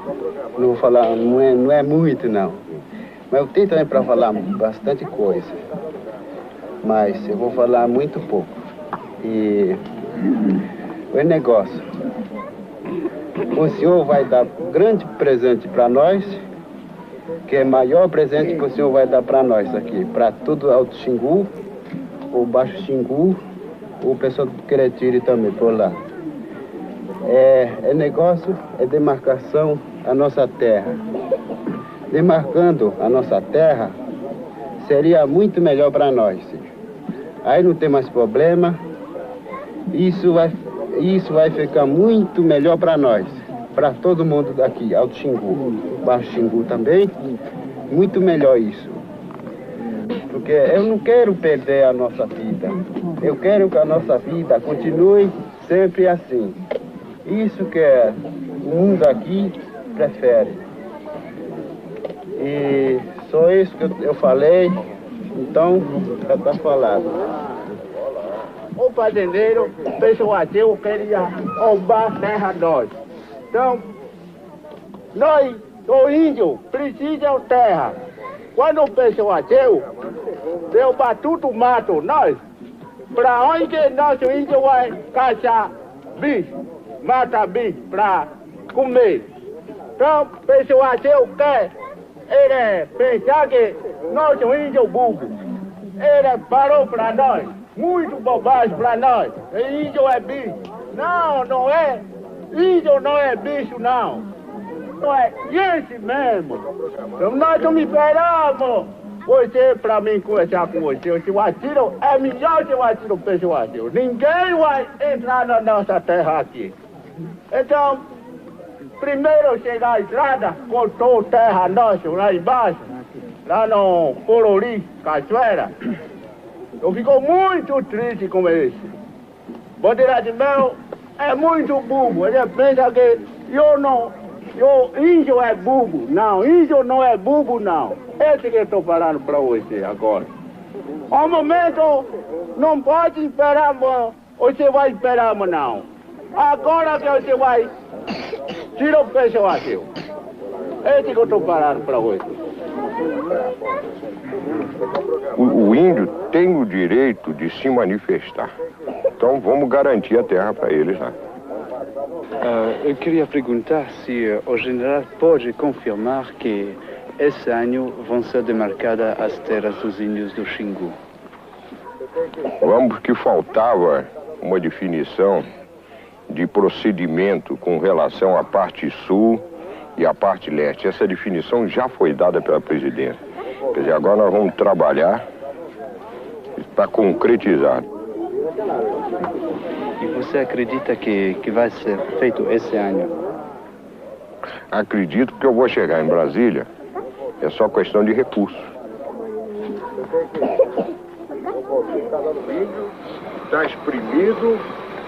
[SPEAKER 14] não vou falar, não é muito não. Mas eu tenho também para falar bastante coisa. Mas eu vou falar muito pouco. E o negócio, o senhor vai dar grande presente para nós, que é o maior presente que o senhor vai dar para nós aqui, para todo Alto Xingu, o Baixo Xingu, o pessoal do Queretiri também por lá. Negócio é demarcação a nossa terra. Demarcando a nossa terra, seria muito melhor para nós. Aí não tem mais problema. Isso vai ficar muito melhor para nós, para todo mundo daqui, Alto Xingu, Baixo Xingu também. Muito melhor isso. Porque eu não quero perder a nossa vida. Eu quero que a nossa vida continue sempre assim. Isso que o mundo aqui prefere. E só isso que eu falei, então já está falado.
[SPEAKER 5] O fazendeiro, o pessoal ateu queria roubar a terra nós. Então, nós, o índio, precisa de terra. Quando o pessoal ateu, derrubar tudo o mato, nós, para onde que nosso índio vai caçar bicho, mata bicho para comer? Então, o pessoal ateu quer pensar que nosso índio burro, ele parou para nós, muito bobagem para nós. Índio é bicho. Não, não é. Índio não é bicho, não. Não é gente mesmo. Então nós não esperamos você para mim conversar com você. Se eu atiro, é melhor que eu atiro o pessoal atiro. Ninguém vai entrar na nossa terra aqui. Então, primeiro chegar à estrada, cortou terra nossa lá embaixo, lá no Corori, Cachoeira. Eu fico muito triste com isso. Bandeira de Mel é muito burro. Ele pensa que índio é burro. Não, índio não é burro, não. Esse que eu estou falando para você agora. Ao momento, não pode esperar, você vai esperar, não. Agora que você vai tirar o pessoal seu. Esse que eu estou falando para você.
[SPEAKER 13] O índio tem o direito de se manifestar. Então vamos garantir a terra para eles lá.
[SPEAKER 9] Eu queria perguntar se o general pode confirmar que esse ano vão ser demarcadas as terras dos índios do Xingu.
[SPEAKER 13] Vamos, porque faltava uma definição de procedimento com relação à parte sul e à parte leste. Essa definição já foi dada pela presidência. Quer dizer, agora nós vamos trabalhar para concretizar.
[SPEAKER 9] E você acredita que vai ser feito esse ano?
[SPEAKER 13] Acredito, porque eu vou chegar em Brasília, é só questão de recursos. Está exprimido,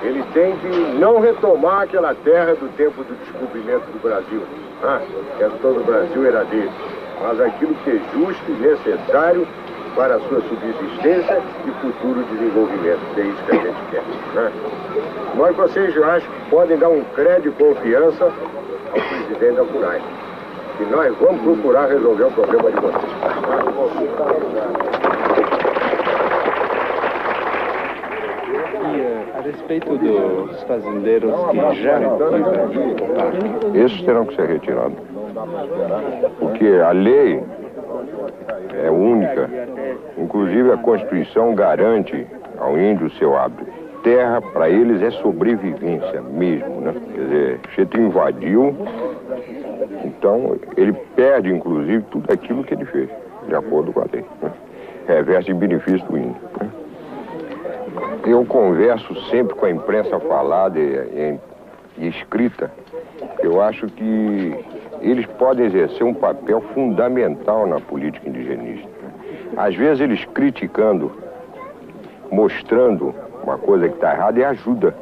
[SPEAKER 13] ele tem de não retomar aquela terra do tempo do descobrimento do Brasil. Que todo o Brasil era dele. Mas aquilo que é justo e necessário para a sua subsistência e futuro desenvolvimento. É isso que a gente quer. Mas vocês, eu acho, podem dar um crédito e confiança ao presidente da FUNAI. E nós vamos procurar resolver o problema de vocês.
[SPEAKER 9] E a respeito dos fazendeiros que já invadiram o parque?
[SPEAKER 13] Esses terão que ser retirados. Porque a lei é única. Inclusive a Constituição garante ao índio o seu hábito. Terra para eles é sobrevivência mesmo, né? Quer dizer, você te invadiu, então ele perde inclusive tudo aquilo que ele fez, de acordo com a lei. Né? Reverte em benefício do índio. Né? Eu converso sempre com a imprensa falada e escrita. Eu acho que eles podem exercer um papel fundamental na política indigenista. Às vezes eles criticando, mostrando uma coisa que está errada e ajuda.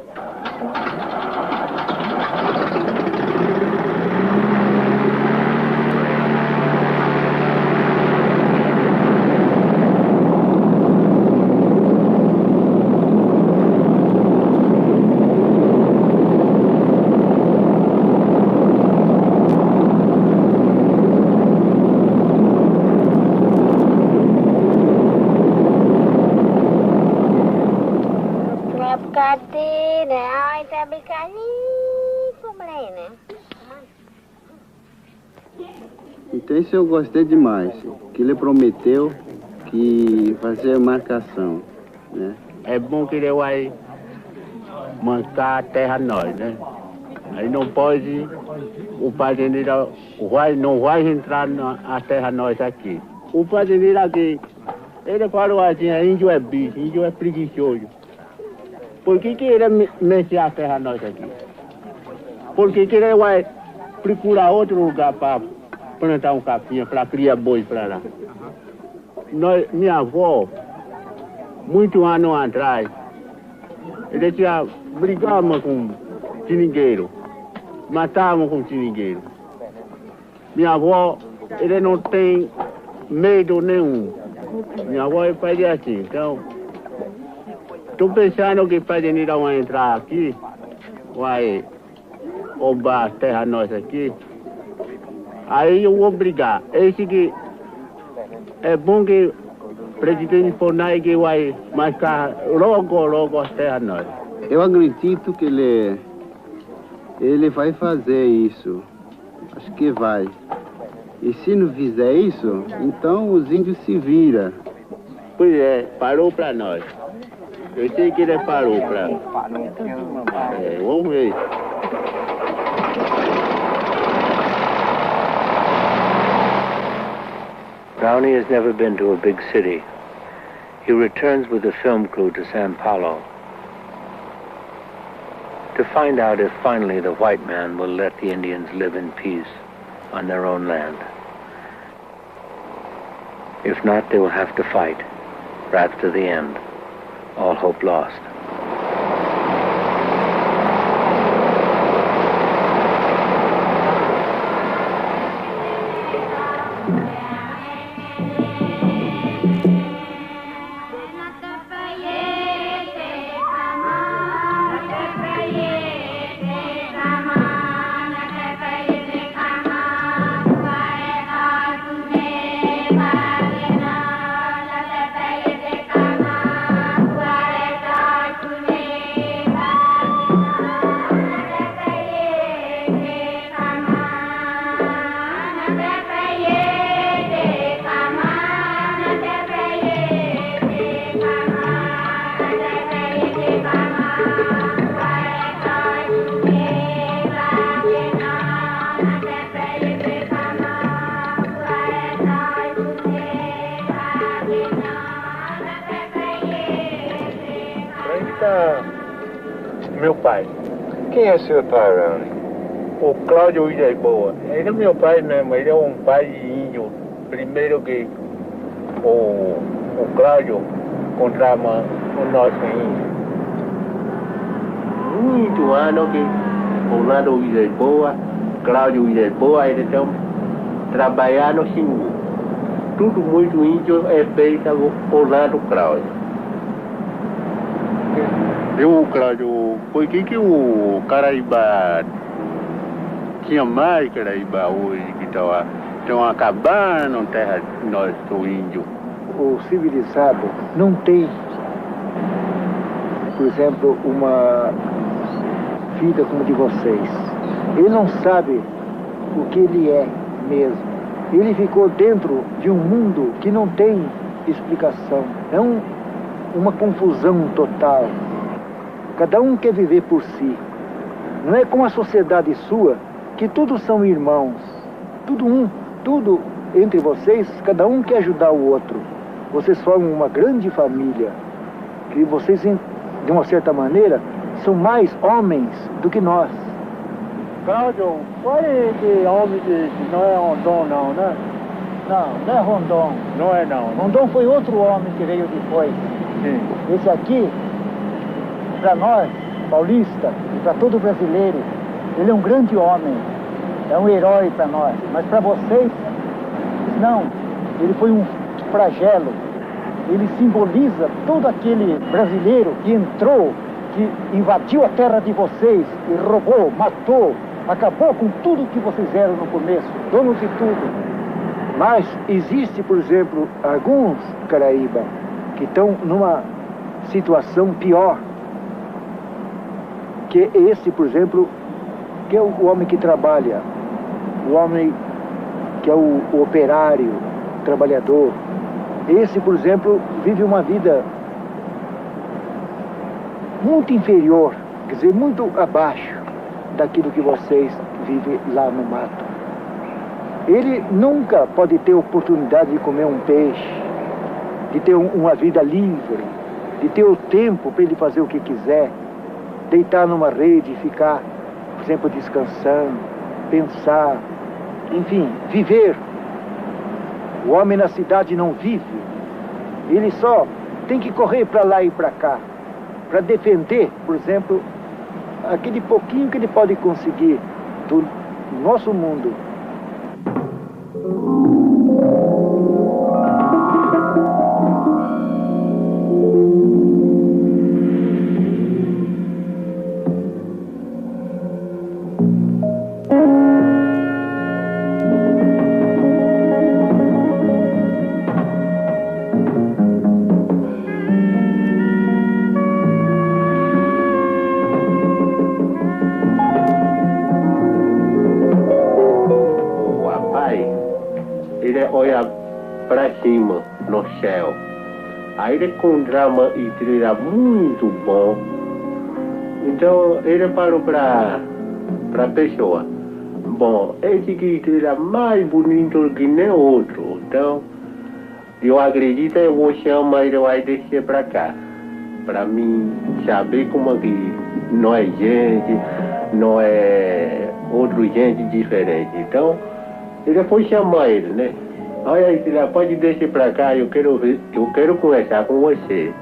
[SPEAKER 14] Então isso eu gostei demais, que ele prometeu que fazer marcação, né?
[SPEAKER 5] É bom que ele vai marcar a terra nós, né? Aí não pode, o fazendeiro não vai entrar na terra nós aqui. O fazendeiro aqui, ele falou assim, índio é bicho, índio é preguiçoso. Por que ele mexe a terra nós aqui? Por que ele vai procurar outro lugar para plantar um capinha, para criar boi para lá? Minha avó, muitos anos atrás, ele tinha brigado com seringueiro, matavam com seringueiro. Minha avó, ele não tem medo nenhum. Minha avó fazia assim, então, estou pensando que o fazendeiro vai entrar aqui, vai roubar a terra nossa aqui, aí eu vou brigar. Esse que é bom que o presidente Fornai que vai marcar logo a terra nossa.
[SPEAKER 14] Eu acredito que ele vai fazer isso. Acho que vai. E se não fizer isso, então os índios se viram.
[SPEAKER 5] Pois é, parou para nós. Eu sei que ele parou para... vamos ver.
[SPEAKER 1] Raoni has never been to a big city. He returns with the film crew to São Paulo to find out if finally the white man will let the Indians live in peace on their own land. If not, they will have to fight, right to the end. All hope lost.
[SPEAKER 5] Meu pai.
[SPEAKER 4] Quem é seu pai, Raoni?
[SPEAKER 5] O Cláudio Lisboa. Ele é meu pai mesmo, ele é um pai índio. Primeiro que o Cláudio encontrava o nosso índio. Muito ano que o lado Lisboa, Cláudio Lisboa, eles estão trabalhando no Xingu. Tudo muito índio é feito ao lado Cláudio. Eu, Cláudio, por que o Caraíba tinha mais Caraíba hoje que estão acabando na terra nosso índio?
[SPEAKER 4] O civilizado não tem, por exemplo, uma vida como a de vocês. Ele não sabe o que ele é mesmo. Ele ficou dentro de um mundo que não tem explicação. É uma confusão total. Cada um quer viver por si. Não é como a sociedade sua, que todos são irmãos. Tudo entre vocês, cada um quer ajudar o outro. Vocês formam uma grande família. E vocês, de uma certa maneira, são mais homens do que nós.
[SPEAKER 3] Cláudio, foi de homem que não é Rondon, não, né? Não é Rondon.
[SPEAKER 5] Não é não.
[SPEAKER 3] Rondon foi outro homem que veio depois.
[SPEAKER 5] Sim.
[SPEAKER 3] Esse aqui, para nós, paulista, e para todo brasileiro, ele é um grande homem, é um herói para nós. Mas para vocês, não. Ele foi um flagelo. Ele simboliza todo aquele brasileiro que entrou, que invadiu a terra de vocês e roubou, matou, acabou com tudo que vocês eram no começo, donos de tudo.
[SPEAKER 4] Mas existe, por exemplo, alguns Caraíba que estão numa situação pior, que esse, por exemplo, que é o homem que trabalha, o homem que é o operário, o trabalhador. Esse, por exemplo, vive uma vida muito inferior, quer dizer, muito abaixo daquilo que vocês vivem lá no mato. Ele nunca pode ter oportunidade de comer um peixe, de ter uma vida livre, de ter o tempo para ele fazer o que quiser, deitar numa rede e ficar, por exemplo, descansando, pensar, enfim, viver. O homem na cidade não vive, ele só tem que correr para lá e para cá, para defender, por exemplo, aquele pouquinho que ele pode conseguir do nosso mundo.
[SPEAKER 1] Olha para cima no céu, aí ele encontra uma estrela muito bom. Então ele falou para a pessoa: bom, esse estrela mais bonito que nem outro, então eu acredito que eu chamo, ele vai descer para cá, para mim saber como que não é gente, não é outro gente diferente. Então ele foi chamar ele, né? Olha, Estrela, pode descer pra cá, eu quero conversar com você.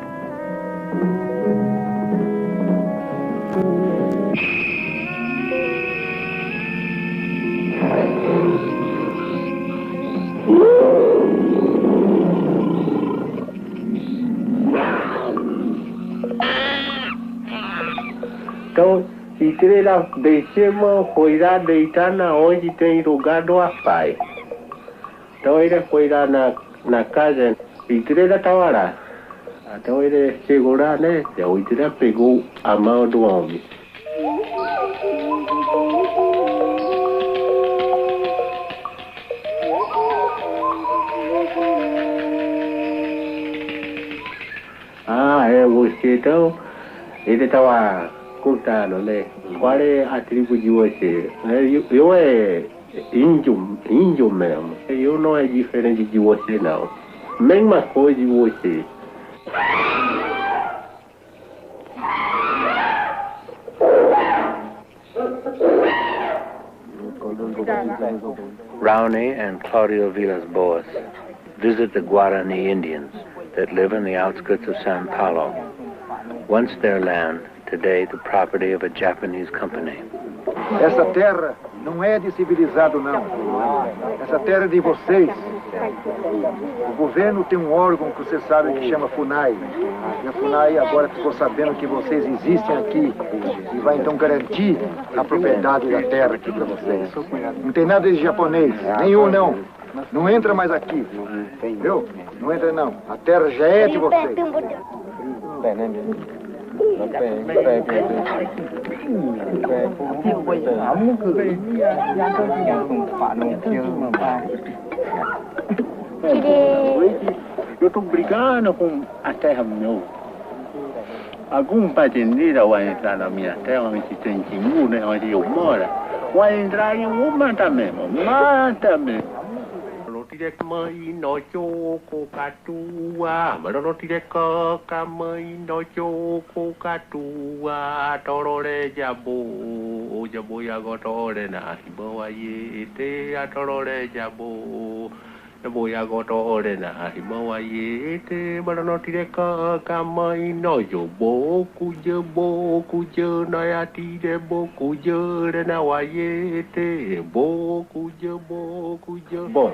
[SPEAKER 1] Então, Estrela desceu, foi lá deitar na onde tem lugar do pai. Então ele foi lá na casa, a Estrela estava lá. Então ele chegou lá, né? A Estrela pegou a mão do homem. Ah, é você. Então ele estava contando, né? Qual é a tribo de você? Eu é índio mesmo. Eu não é diferente de você, não. Mesma coisa de você. Raoni and Claudio Villas-Boas visit the Guarani Indians that live in the outskirts of São Paulo. Once their land, today the property of a Japanese company.
[SPEAKER 4] Essa terra não é de civilizado, não. Essa terra é de vocês. O governo tem um órgão que você sabe que chama FUNAI. E a FUNAI agora ficou sabendo que vocês existem aqui e vai então garantir a propriedade da terra aqui para vocês. Não tem nada de japonês, nenhum não. Não entra mais aqui, viu? Não entra não. A terra já é de vocês.
[SPEAKER 5] Eu estou brigando com a terra meu. Algum fazendeiro vai entrar na minha terra, onde tem Xingu, né, onde eu moro, vai entrar e eu vou matar mesmo. Mata mesmo. Mãe nó chô catua, mà nó tira ca mãe nó chô catua, torore jabo ya gotore na hibo aye te torore jabo ya gotore na hibo aye te, mà nó tira ca mãe nó bo ku na ya tire bo ku na aye te bo ku. Bom,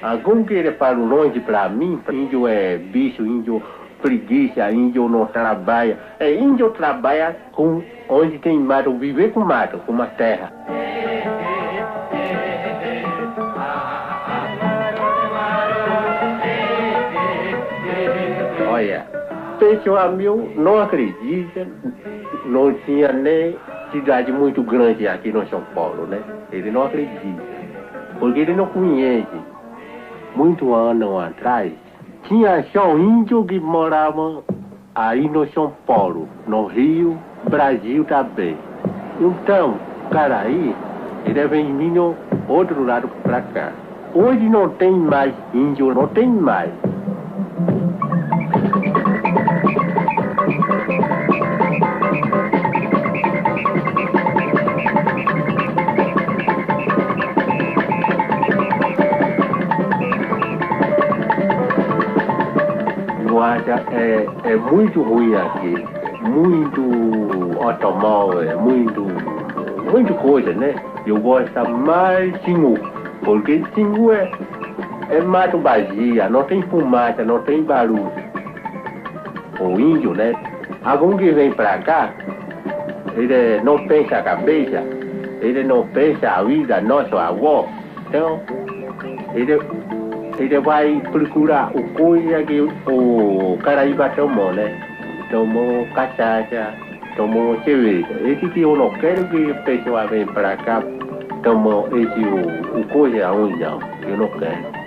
[SPEAKER 5] algum que ele fala longe pra mim, índio é bicho, índio preguiça, índio não trabalha. Índio trabalha com onde tem mato, viver com mato, com uma terra. Olha, pessoal meu não acredita, não tinha nem cidade muito grande aqui no São Paulo, né? Ele não acredita, porque ele não conhece. Muito ano atrás, tinha só índio que moravam aí no São Paulo, no Rio, Brasil também. Então, o cara aí, ele vem vindo outro lado pra cá. Hoje não tem mais índio, não tem mais. É muito ruim aqui, muito automóvel, muito coisa, né? Eu gosto mais de Xingu, porque Xingu é mato vazia, não tem fumaça, não tem barulho. O índio, né? Algum que vem pra cá, ele não pensa a cabeça, ele não pensa a vida, nosso avô, então ele vai procurar o coisa que o Caraíba tomou, né? Tomou cachaça, tomou cerveja. Esse que eu não quero que a pessoa venha para cá, tomou esse o coisa ruim, não. Eu não quero.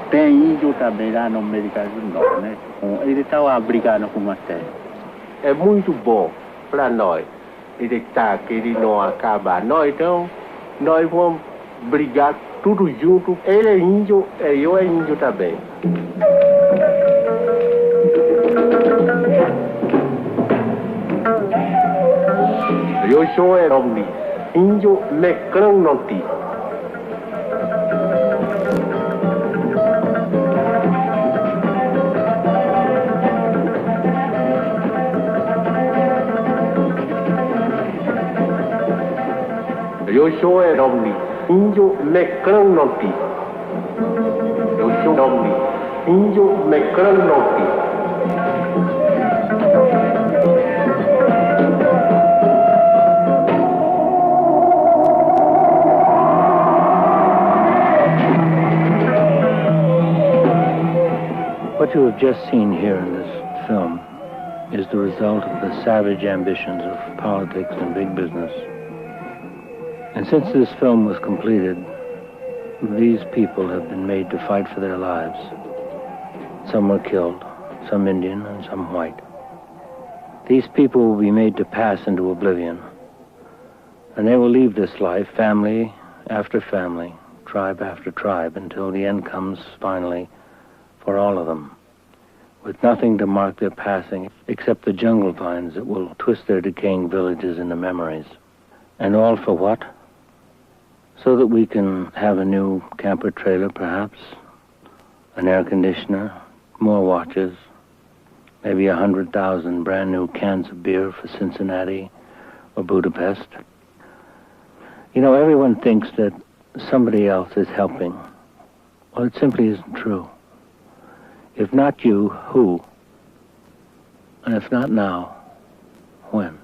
[SPEAKER 5] Tem índio também lá no América do Norte, né? Ele estava brigando com uma terra. É muito bom para nós. Ele está querendo não acabar. Nós, então, nós vamos brigar tudo junto. Ele é índio, eu é índio também. Eu sou Raoni, índio mecrão-noti. Eu sou Raoni, índio mecrão-noti. Eu sou Raoni, índio mecrão-noti.
[SPEAKER 1] What you have just seen here in this film is the result of the savage ambitions of politics and big business. And since this film was completed, these people have been made to fight for their lives. Some were killed, some Indian and some white. These people will be made to pass into oblivion. And they will leave this life, family after family, tribe after tribe, until the end comes finally for all of them, with nothing to mark their passing except the jungle vines that will twist their decaying villages into memories. And all for what? So that we can have a new camper trailer, perhaps, an air conditioner, more watches, maybe 100,000 brand new cans of beer for Cincinnati or Budapest. You know, everyone thinks that somebody else is helping. Well, it simply isn't true. If not you, who? And if not now, when?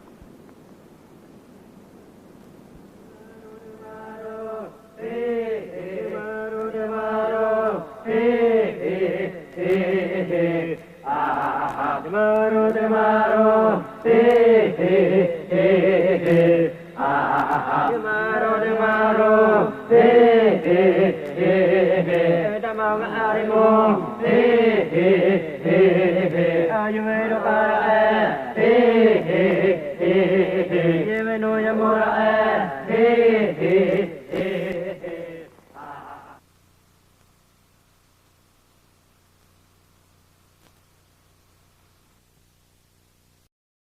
[SPEAKER 10] Give me no more.